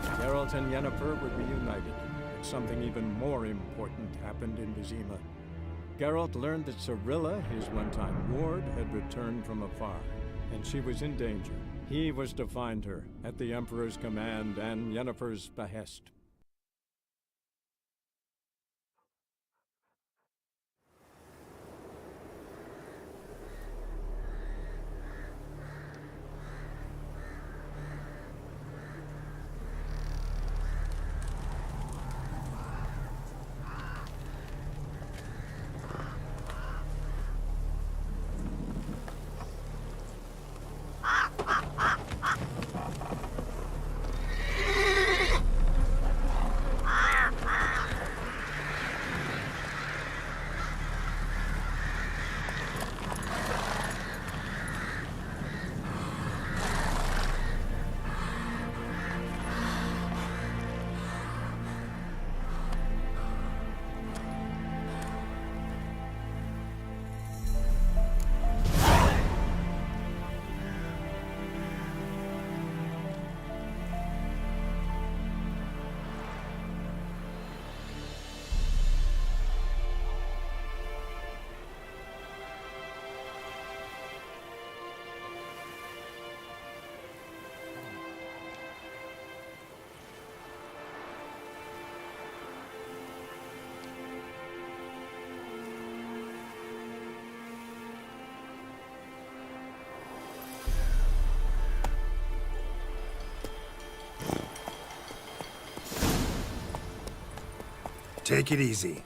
Geralt and Yennefer were reunited. Something even more important happened in Vizima. Geralt learned that Cirilla, his one-time ward, had returned from afar, and she was in danger. He was to find her, at the Emperor's command and Yennefer's behest. Take it easy.